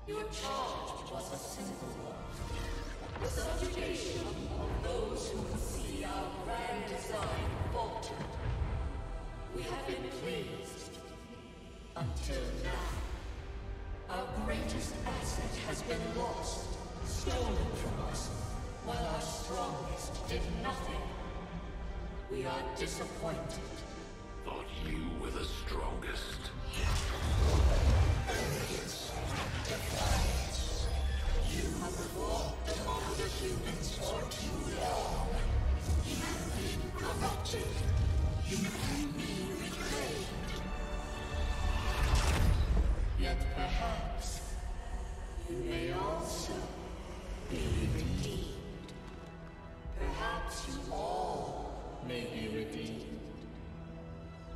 Your charge was a simple one. The subjugation of those who would see our grand design falter. We have been pleased. Until now. Our greatest asset has been lost, stolen from us, while our strongest did nothing. We are disappointed. Thought you were the strongest. Arrogance, defiance. You have fought among the humans for too long. You have been corrupted. You can be reclaimed. Yet perhaps you may also be redeemed. Perhaps you all may be redeemed.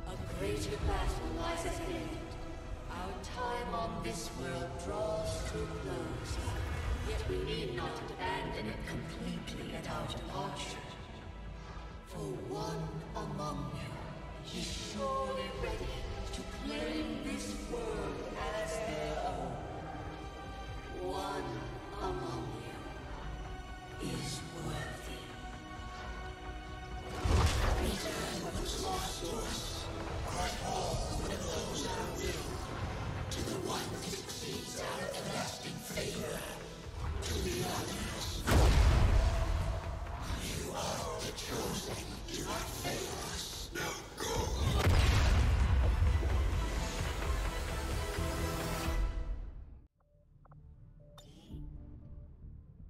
A greater battle lies ahead. Our time on this world draws to a close. Yet we need not abandon it completely at our departure. For one among you is surely ready to claim this world as their own. One among you is worthy. Return what was lost to us. Grant all who oppose our will. To the one who succeeds our everlasting favor. To the others. You are the chosen. Do not fail us. Now go.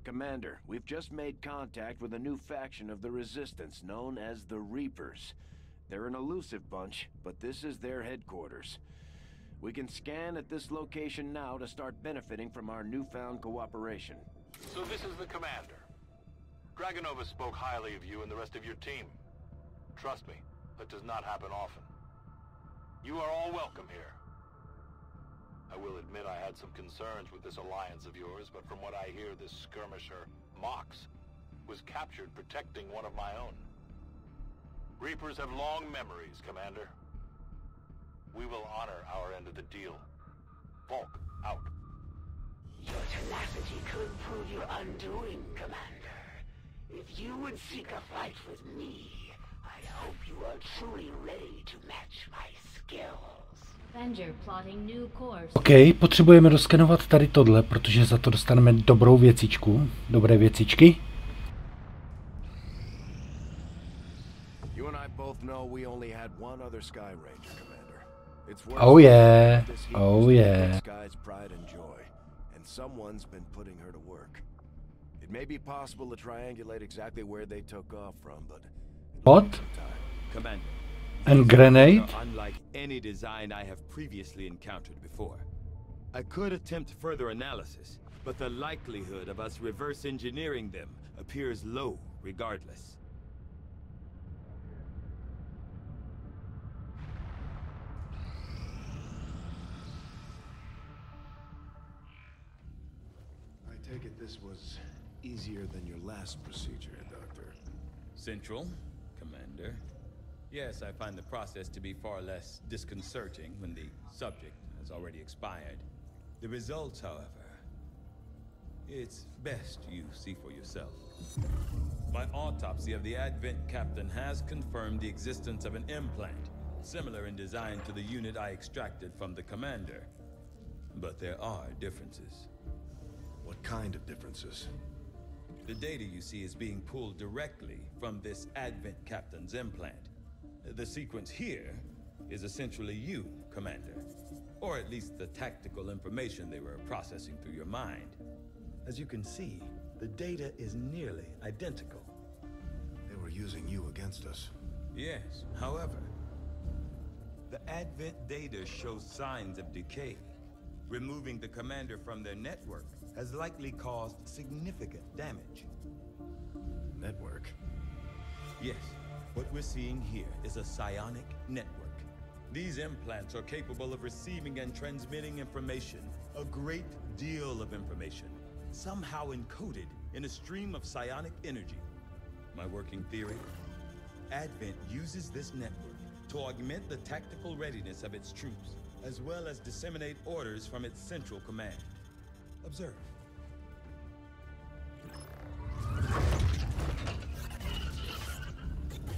Commander, we've just made contact with a new faction of the Resistance known as the Reapers. They're an elusive bunch, but this is their headquarters. We can scan at this location now to start benefiting from our newfound cooperation. So this is the Commander. Dragonova spoke highly of you and the rest of your team. Trust me, that does not happen often. You are all welcome here. I will admit I had some concerns with this alliance of yours, but from what I hear, this skirmisher, Mox, was captured protecting one of my own. Reapers have long memories, Commander. We will honor our end of the deal. Volk, out. Your tenacity could prove your undoing, Commander. If you would seek a fight with me, I hope you are truly ready to match my skills. Avenger plotting new course. OK, potřebujeme doskenovat tady tohle, protože za to dostaneme dobrou věcičku. Dobré věcičky. You and I both know we only had one other Sky Ranger, Commander. It's worth Oh yeah. Oh yeah. Sky's pride and joy, and someone's been putting her to work. It may be possible to triangulate exactly where they took off from, but What? Commander. And grenade? Unlike any design I have previously encountered before. I could attempt further analysis, but the likelihood of us reverse engineering them appears low regardless. I take it this was easier than your last procedure, Doctor. Central, Commander. Yes, I find the process to be far less disconcerting when the subject has already expired. The results, however, it's best you see for yourself. My autopsy of the Advent captain has confirmed the existence of an implant, similar in design to the unit I extracted from the Commander. But there are differences. What kind of differences? The data you see is being pulled directly from this Advent captain's implant. The sequence here is essentially you, Commander. Or at least the tactical information they were processing through your mind. As you can see, the data is nearly identical. They were using you against us. Yes, however, the Advent data shows signs of decay. Removing the Commander from their network has likely caused significant damage. Network? Yes, what we're seeing here is a psionic network. These implants are capable of receiving and transmitting information, a great deal of information, somehow encoded in a stream of psionic energy. My working theory? Advent uses this network to augment the tactical readiness of its troops, as well as disseminate orders from its central command. Observe.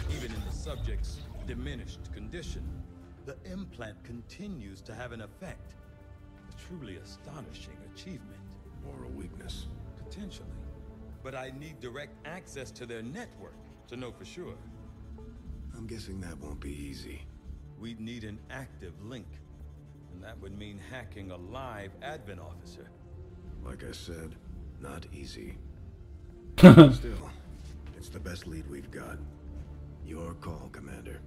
Even in the subject's diminished condition, the implant continues to have an effect. A truly astonishing achievement. Or a weakness. Potentially. But I need direct access to their network to know for sure. I'm guessing that won't be easy. We'd need an active link. And that would mean hacking a live Advent officer. Like I said, not easy. Still, it's the best lead we've got. Your call, Commander.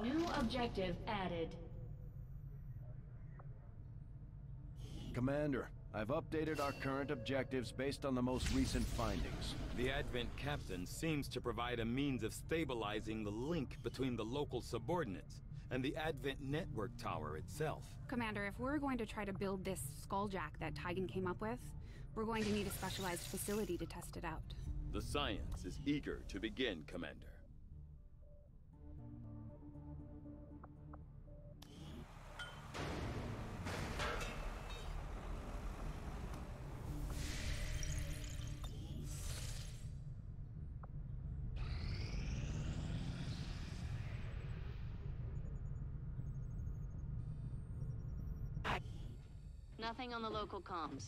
New objective added. Commander, I've updated our current objectives based on the most recent findings. The Advent captain seems to provide a means of stabilizing the link between the local subordinates and the Advent network tower itself. Commander, if we're going to try to build this skulljack that Tigan came up with, we're going to need a specialized facility to test it out. The science is eager to begin, Commander. Nothing on the local comms.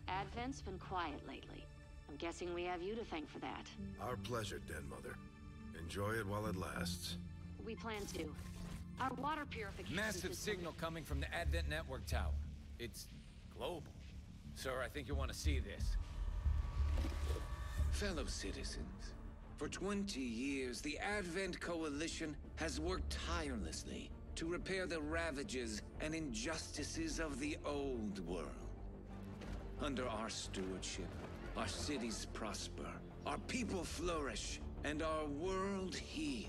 Advent's been quiet lately. I'm guessing we have you to thank for that. Our pleasure, Den Mother. Enjoy it while it lasts. We plan to. Our water purification Massive signal coming from the Advent network tower. It's global. Sir, I think you want to see this. Fellow citizens, for 20 years, the Advent Coalition has worked tirelessly to repair the ravages and injustices of the old world. Under our stewardship, our cities prosper, our people flourish, and our world heals.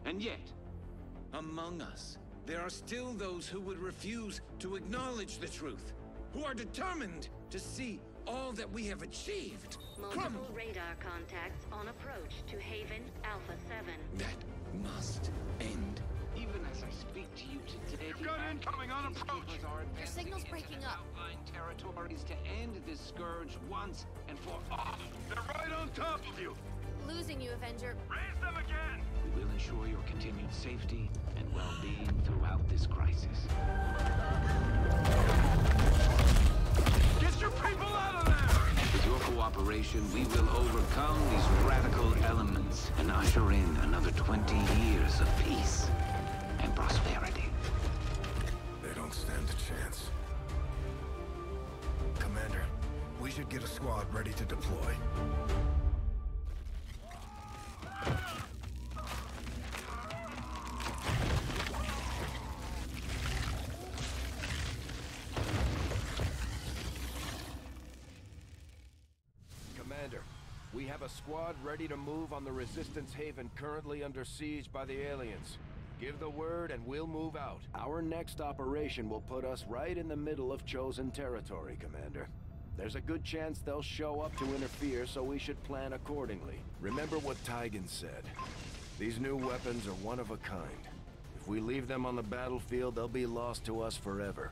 And yet, among us, there are still those who would refuse to acknowledge the truth, who are determined to see all that we have achieved Multiple radar contacts on approach to Haven Alpha 7. That must end. Even as I speak to you today, Got incoming on approach. Your signal's breaking up. Outlying territories to end this scourge once and for all. They're right on top of you. Losing you, Avenger. Raise them again. We will ensure your continued safety and well-being throughout this crisis. Get your people out of there! With your cooperation, we will overcome these radical elements and usher in another 20 years of peace and prosperity. They don't stand a chance. Commander, we should get a squad ready to deploy. Commander, we have a squad ready to move on the Resistance Haven currently under siege by the aliens. Give the word and we'll move out. Our next operation will put us right in the middle of chosen territory, Commander. There's a good chance they'll show up to interfere, so we should plan accordingly. Remember what Tigan said. These new weapons are one of a kind. If we leave them on the battlefield, they'll be lost to us forever.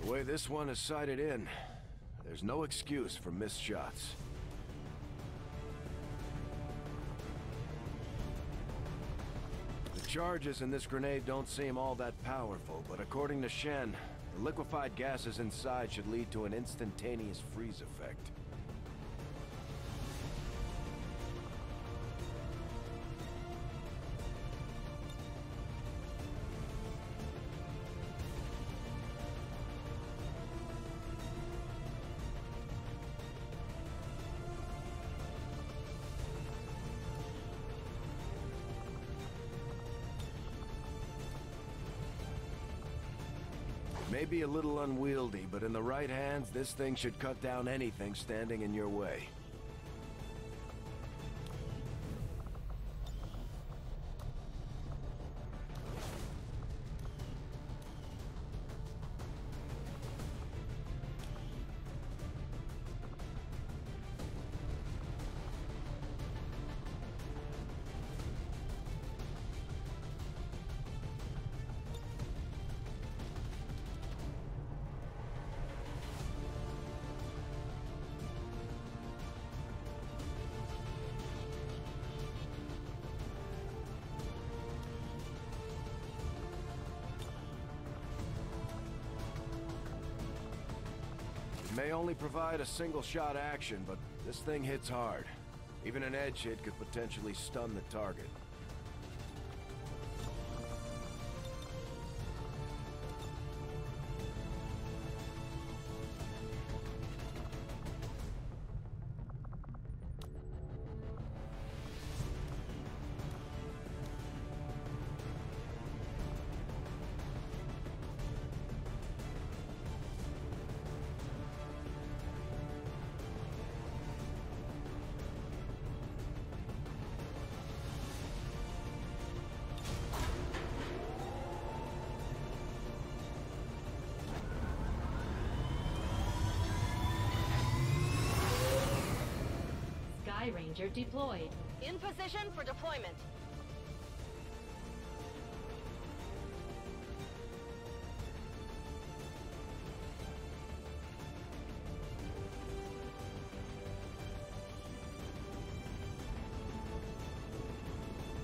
The way this one is sighted in, there's no excuse for missed shots. The charges in this grenade don't seem all that powerful, but according to Shen, the liquefied gases inside should lead to an instantaneous freeze effect. May be a little unwieldy, but in the right hands, this thing should cut down anything standing in your way. May only provide a single shot action, but this thing hits hard. Even an edge hit could potentially stun the target. Ranger deployed. In position for deployment.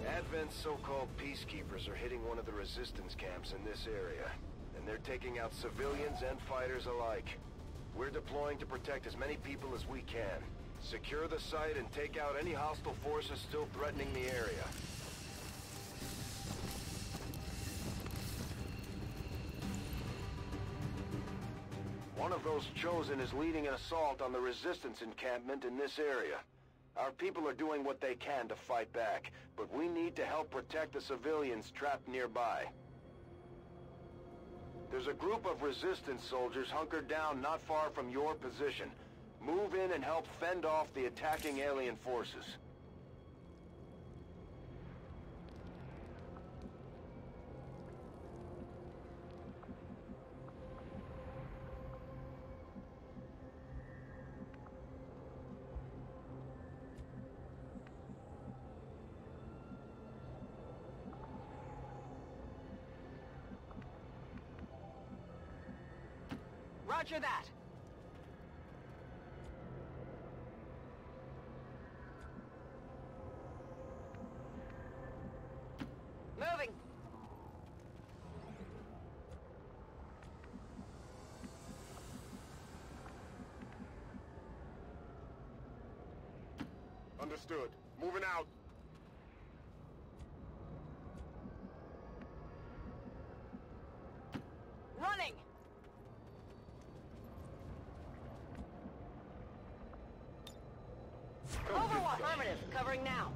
Advent's so-called peacekeepers are hitting one of the resistance camps in this area, and they're taking out civilians and fighters alike. We're deploying to protect as many people as we can. Secure the site and take out any hostile forces still threatening the area. One of those chosen is leading an assault on the resistance encampment in this area. Our people are doing what they can to fight back, but we need to help protect the civilians trapped nearby. There's a group of resistance soldiers hunkered down not far from your position. Move in and help fend off the attacking alien forces. Roger that. Moving. Understood. Moving out. Running. Moving now.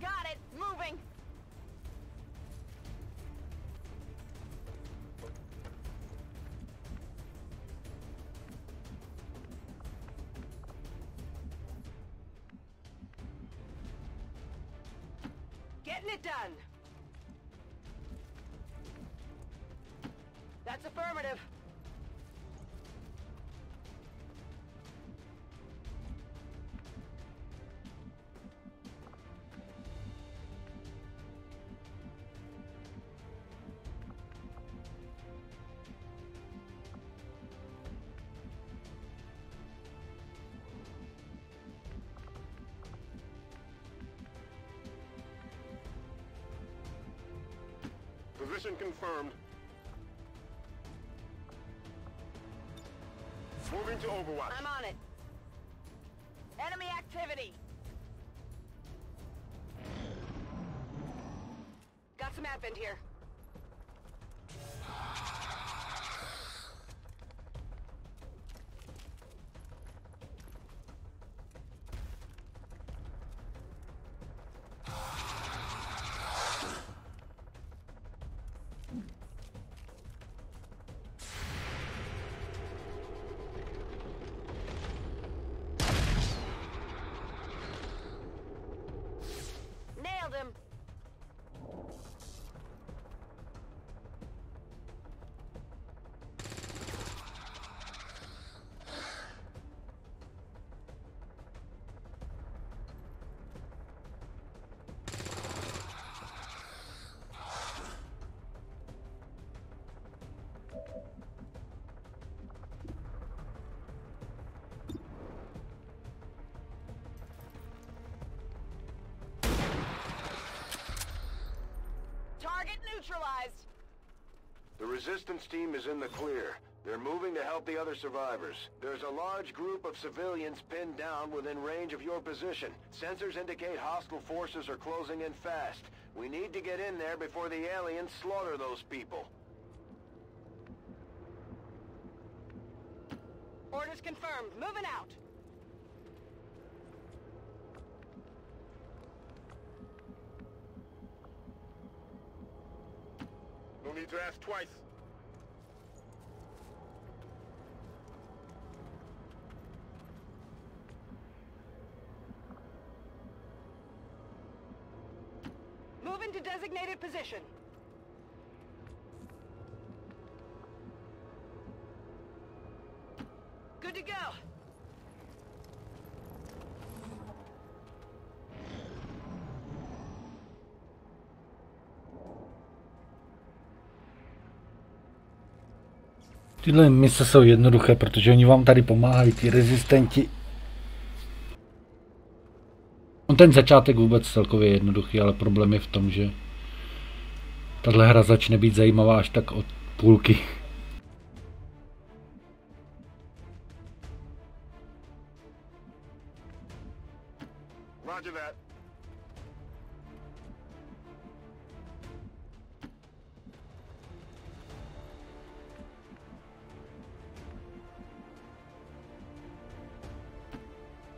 Got it. Moving. Getting it done. That's affirmative. Position confirmed. Moving to Overwatch. I'm on it. Enemy activity. Got some advent here. Nailed him. Target neutralized. The resistance team is in the clear. They're moving to help the other survivors. There's a large group of civilians pinned down within range of your position. Sensors indicate hostile forces are closing in fast. We need to get in there before the aliens slaughter those people. Orders confirmed. Moving out. No need to ask twice. Moving to designated position. Good to go. Tyhle mise jsou jednoduché, protože oni vám tady pomáhají, ty rezistenti. On ten začátek vůbec celkově je jednoduchý, ale problém je v tom, že tahle hra začne být zajímavá až tak od půlky. Roger that.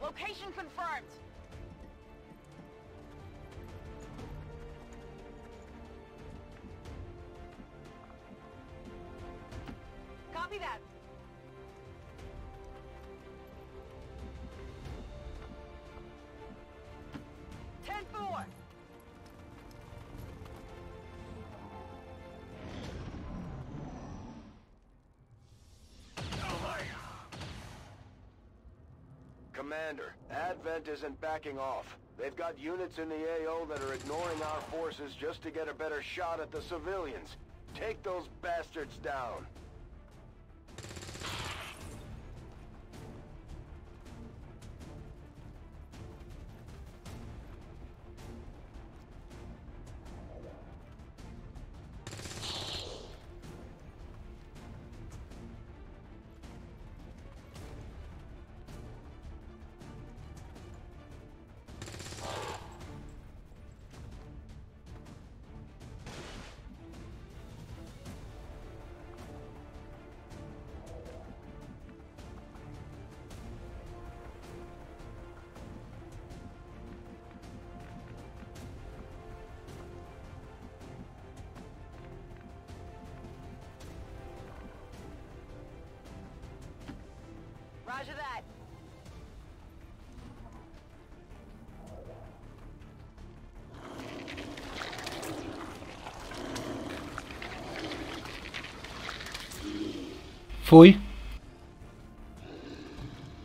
Location confirmed. Copy that. Ten-4. Commander, Advent isn't backing off. They've got units in the AO that are ignoring our forces just to get a better shot at the civilians. Take those bastards down. Fuj.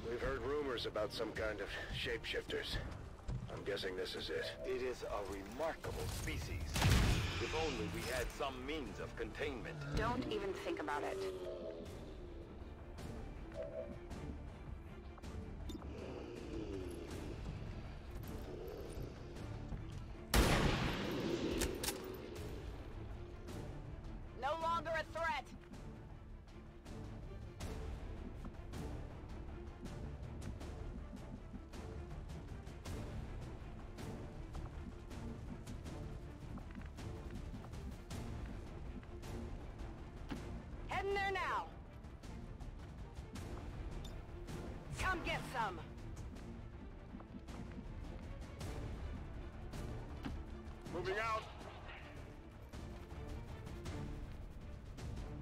We've heard rumors about some kind of shapeshifters. I'm guessing this is it. It is a remarkable species. If only we had some means of containment. Don't even think about it. No longer a threat. Heading there now. Come get some. Moving out.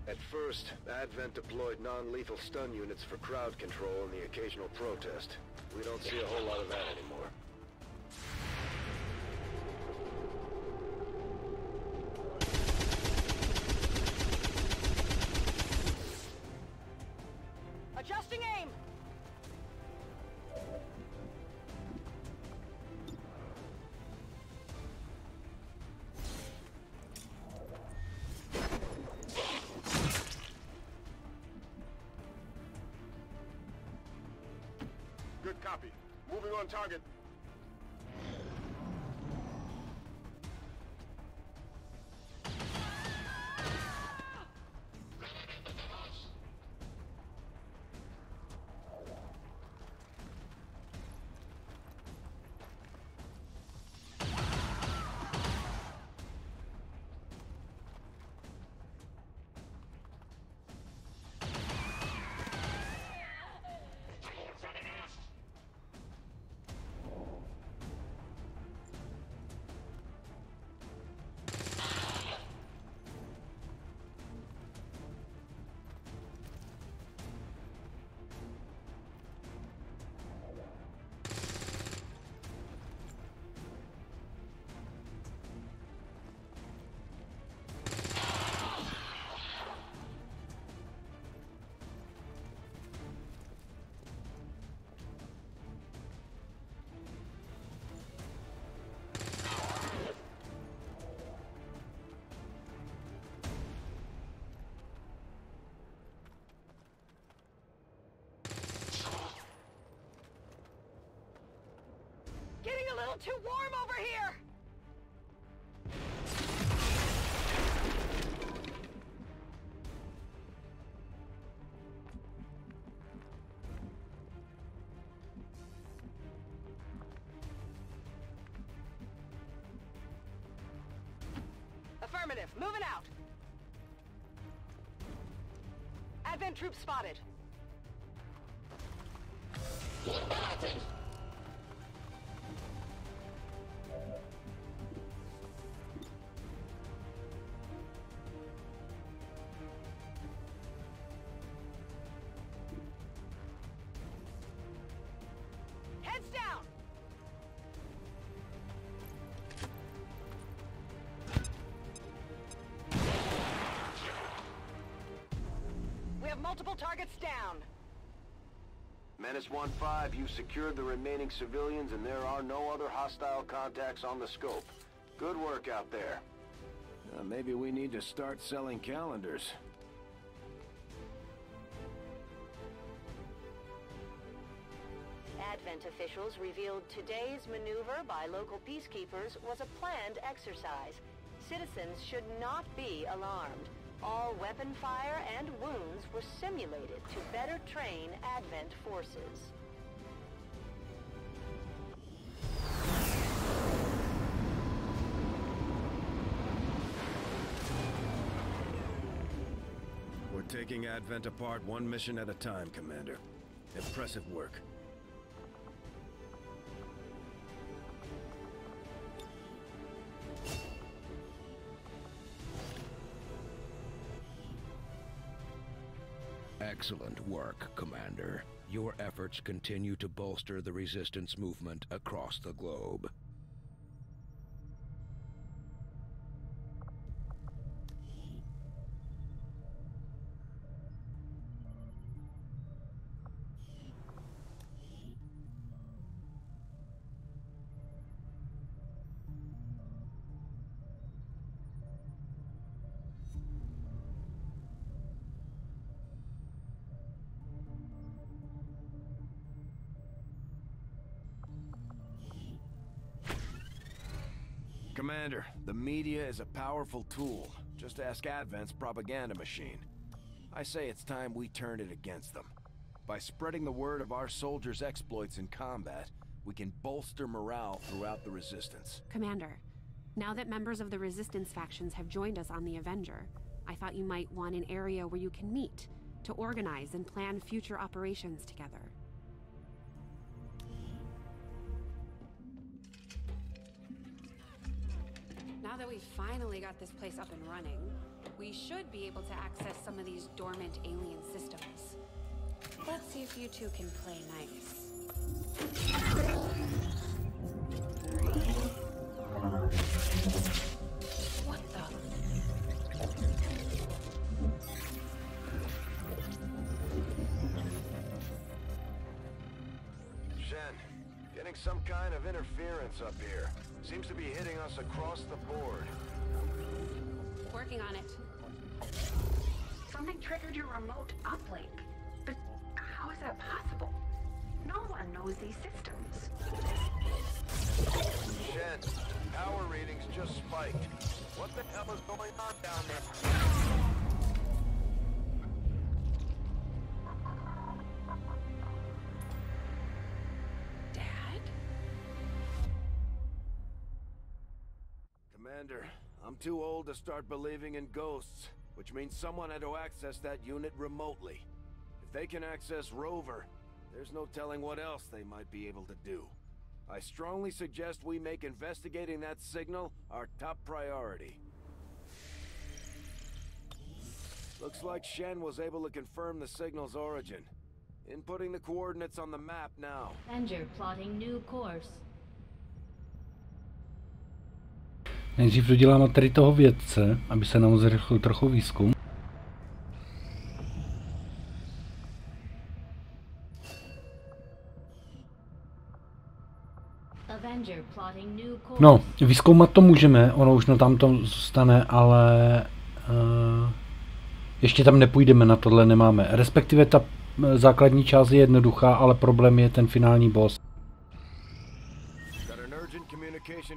At first, Advent deployed non-lethal stun units for crowd control and the occasional protest. We don't see a whole lot of that anymore. Adjusting aim. Good copy. Moving on target. Getting a little too warm over here! Affirmative. Moving out. Advent troops spotted. Heads down. We have multiple targets down. Menace 1-5, you secured the remaining civilians and there are no other hostile contacts on the scope. Good work out there. Maybe we need to start selling calendars. Advent officials revealed today's maneuver by local peacekeepers was a planned exercise. Citizens should not be alarmed. All weapon fire and wounds were simulated to better train Advent forces. We're taking Advent apart one mission at a time, Commander. Impressive work. Excellent work, Commander. Your efforts continue to bolster the resistance movement across the globe. Commander, the media is a powerful tool. Just ask Advent's propaganda machine. I say it's time we turn it against them. By spreading the word of our soldiers' exploits in combat, we can bolster morale throughout the Resistance. Commander, now that members of the Resistance factions have joined us on the Avenger, I thought you might want an area where you can meet, to organize and plan future operations together. Now that we've finally got this place up and running, we should be able to access some of these dormant alien systems. Let's see if you two can play nice. What the? Shen, getting some kind of interference up here. Seems to be hitting us across the board. Working on it. Something triggered your remote uplink. But how is that possible? No one knows these systems. Shen, power readings just spiked. What the hell is going on down there? Dad? Commander, I'm too old to start believing in ghosts, which means someone had to access that unit remotely. If they can access Rover, there's no telling what else they might be able to do. I strongly suggest we make investigating that signal our top priority. Looks like Shen was able to confirm the signal's origin. Inputting the coordinates on the map now. Avenger plotting new course. Nejdřív doděláme tady toho vědce, aby se nám zrychlil trochu výzkum. No, vyzkoumat to můžeme, ono už na tam to zůstane, ale ještě tam nepůjdeme, na tohle nemáme. Respektive ta základní část je jednoduchá, ale problém je ten finální boss.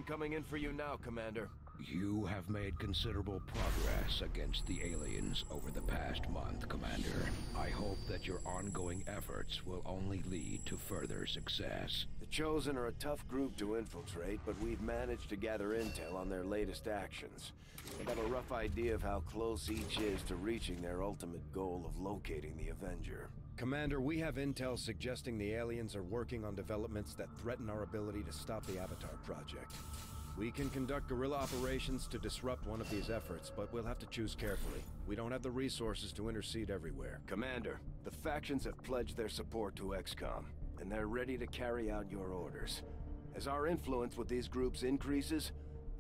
Coming in for you now, Commander. You have made considerable progress against the aliens over the past month, Commander. I hope that your ongoing efforts will only lead to further success. The Chosen are a tough group to infiltrate, but we've managed to gather intel on their latest actions. We have a rough idea of how close each is to reaching their ultimate goal of locating the Avenger. Commander, we have intel suggesting the aliens are working on developments that threaten our ability to stop the Avatar project. We can conduct guerrilla operations to disrupt one of these efforts, but we'll have to choose carefully. We don't have the resources to intercede everywhere. Commander, the factions have pledged their support to XCOM, and they're ready to carry out your orders. As our influence with these groups increases,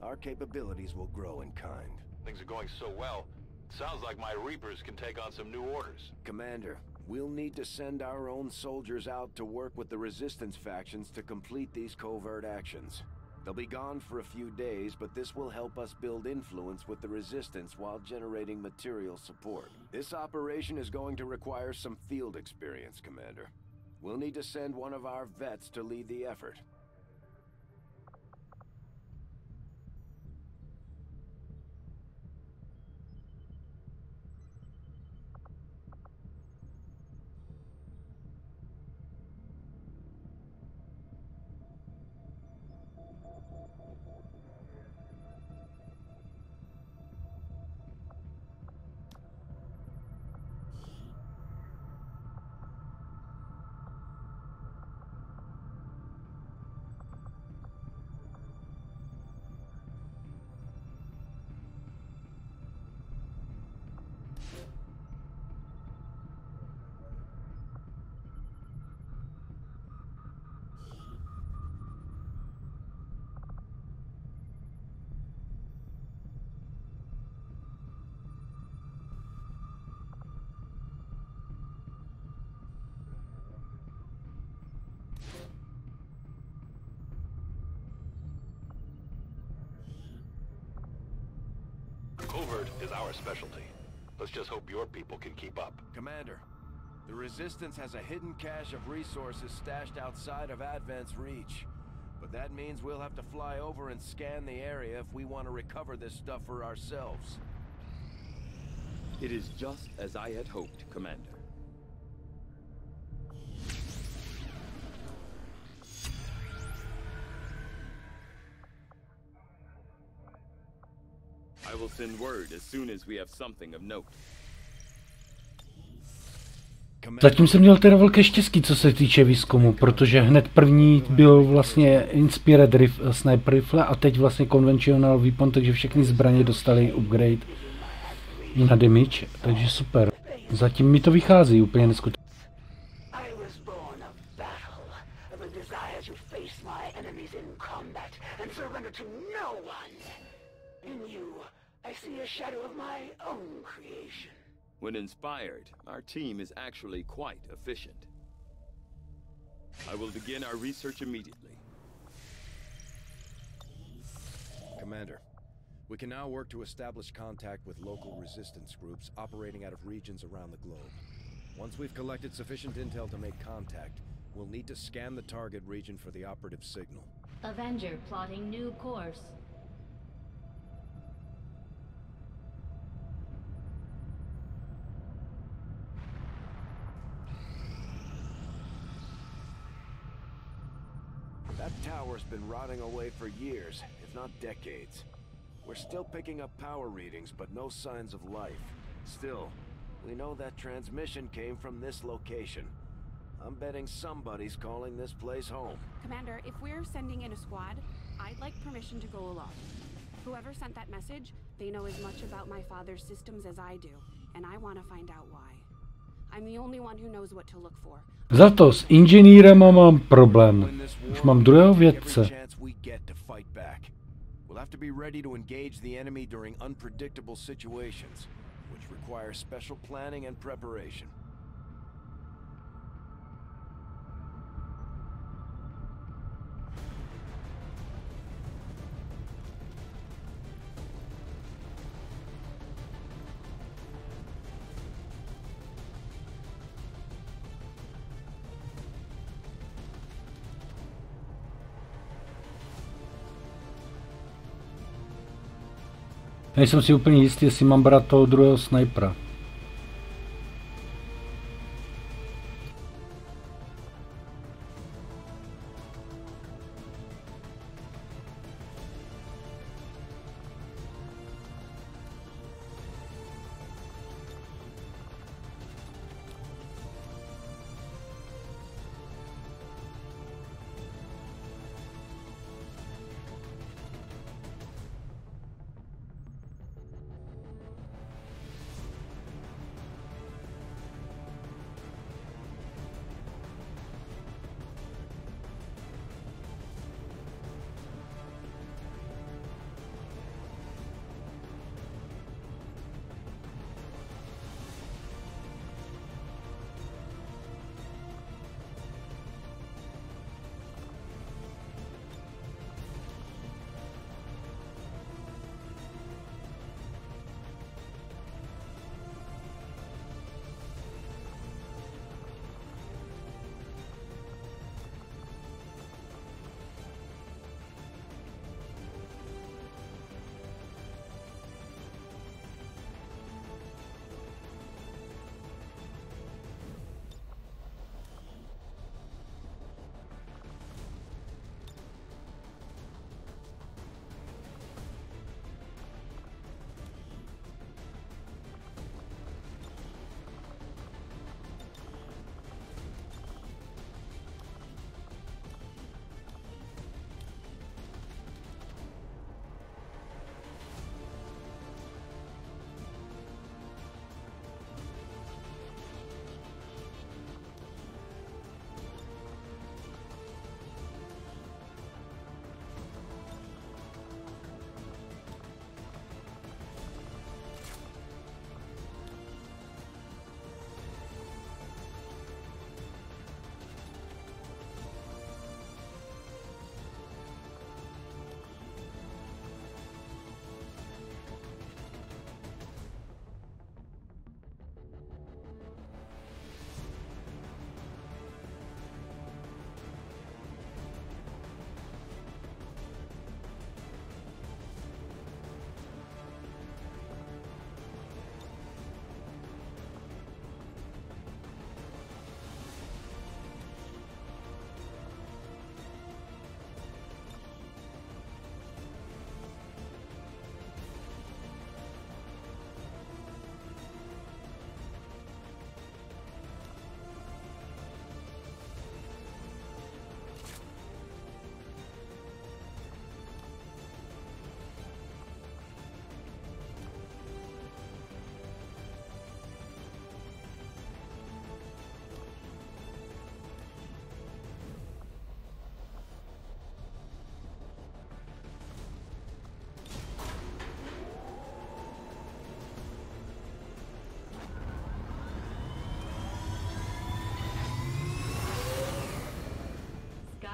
our capabilities will grow in kind. Things are going so well, it sounds like my Reapers can take on some new orders. Commander, we'll need to send our own soldiers out to work with the Resistance factions to complete these covert actions. They'll be gone for a few days, but this will help us build influence with the Resistance while generating material support. This operation is going to require some field experience, Commander. We'll need to send one of our vets to lead the effort. Covert is our specialty. Let's just hope your people can keep up. Commander, the Resistance has a hidden cache of resources stashed outside of Advent's reach. But that means we'll have to fly over and scan the area if we want to recover this stuff for ourselves. It is just as I had hoped, Commander. I will send word as soon as we have something of note. Zatím jsem měl teda velké štěstí, co se týče výzkumu, protože hned první byl vlastně Inspired Sniper Rifle a teď vlastně Conventional Weapon, takže všechny zbraně dostaly upgrade na damage, takže super. Zatím mi to vychází úplně neskutečně. When inspired, our team is actually quite efficient. I will begin our research immediately. Commander, we can now work to establish contact with local resistance groups operating out of regions around the globe. Once we've collected sufficient intel to make contact, we'll need to scan the target region for the operative signal. Avenger plotting new course. That tower's been rotting away for years, if not decades. We're still picking up power readings, but no signs of life. Still, we know that transmission came from this location. I'm betting somebody's calling this place home. Commander, if we're sending in a squad, I'd like permission to go along. Whoever sent that message, they know as much about my father's systems as I do, and I want to find out why. I'm the only one who knows what to look for. Za to s inženýrem mám problém. Už mám druhého vědce. We'll have to be ready to engage the enemy during unpredictable situations, which require special planning and preparation. Nejsem si úplně jistý, jestli mám brát toho druhého snajpera.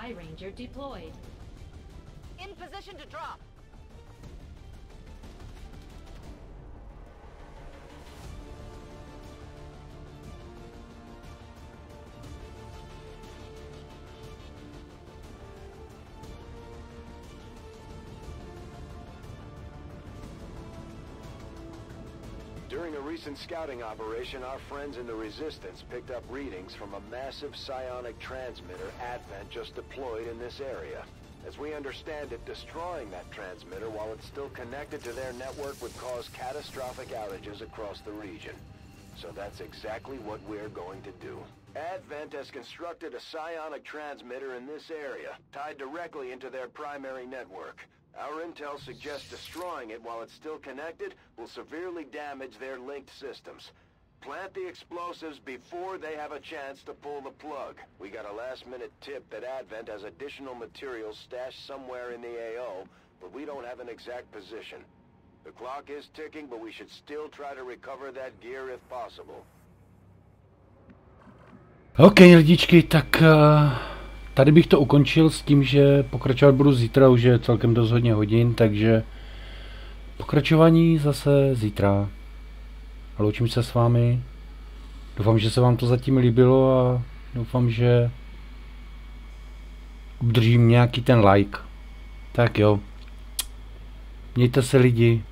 Supply Ranger deployed. In position to drop. During a recent scouting operation, our friends in the Resistance picked up readings from a massive psionic transmitter Advent just deployed in this area. As we understand it, destroying that transmitter while it's still connected to their network would cause catastrophic outages across the region. So that's exactly what we're going to do. Advent has constructed a psionic transmitter in this area, tied directly into their primary network. Our intel suggests destroying it while it's still connected will severely damage their linked systems. Plant the explosives before they have a chance to pull the plug. We got a last-minute tip that Advent has additional materials stashed somewhere in the AO, but we don't have an exact position. The clock is ticking, but we should still try to recover that gear if possible. OK, lidičky, tak tady bych to ukončil s tím, že pokračovat budu zítra, už je celkem dost hodně hodin, takže pokračování zase zítra. Loučím se s vámi. Doufám, že se vám to zatím líbilo a doufám, že udržím nějaký ten like. Tak jo. Mějte se lidi.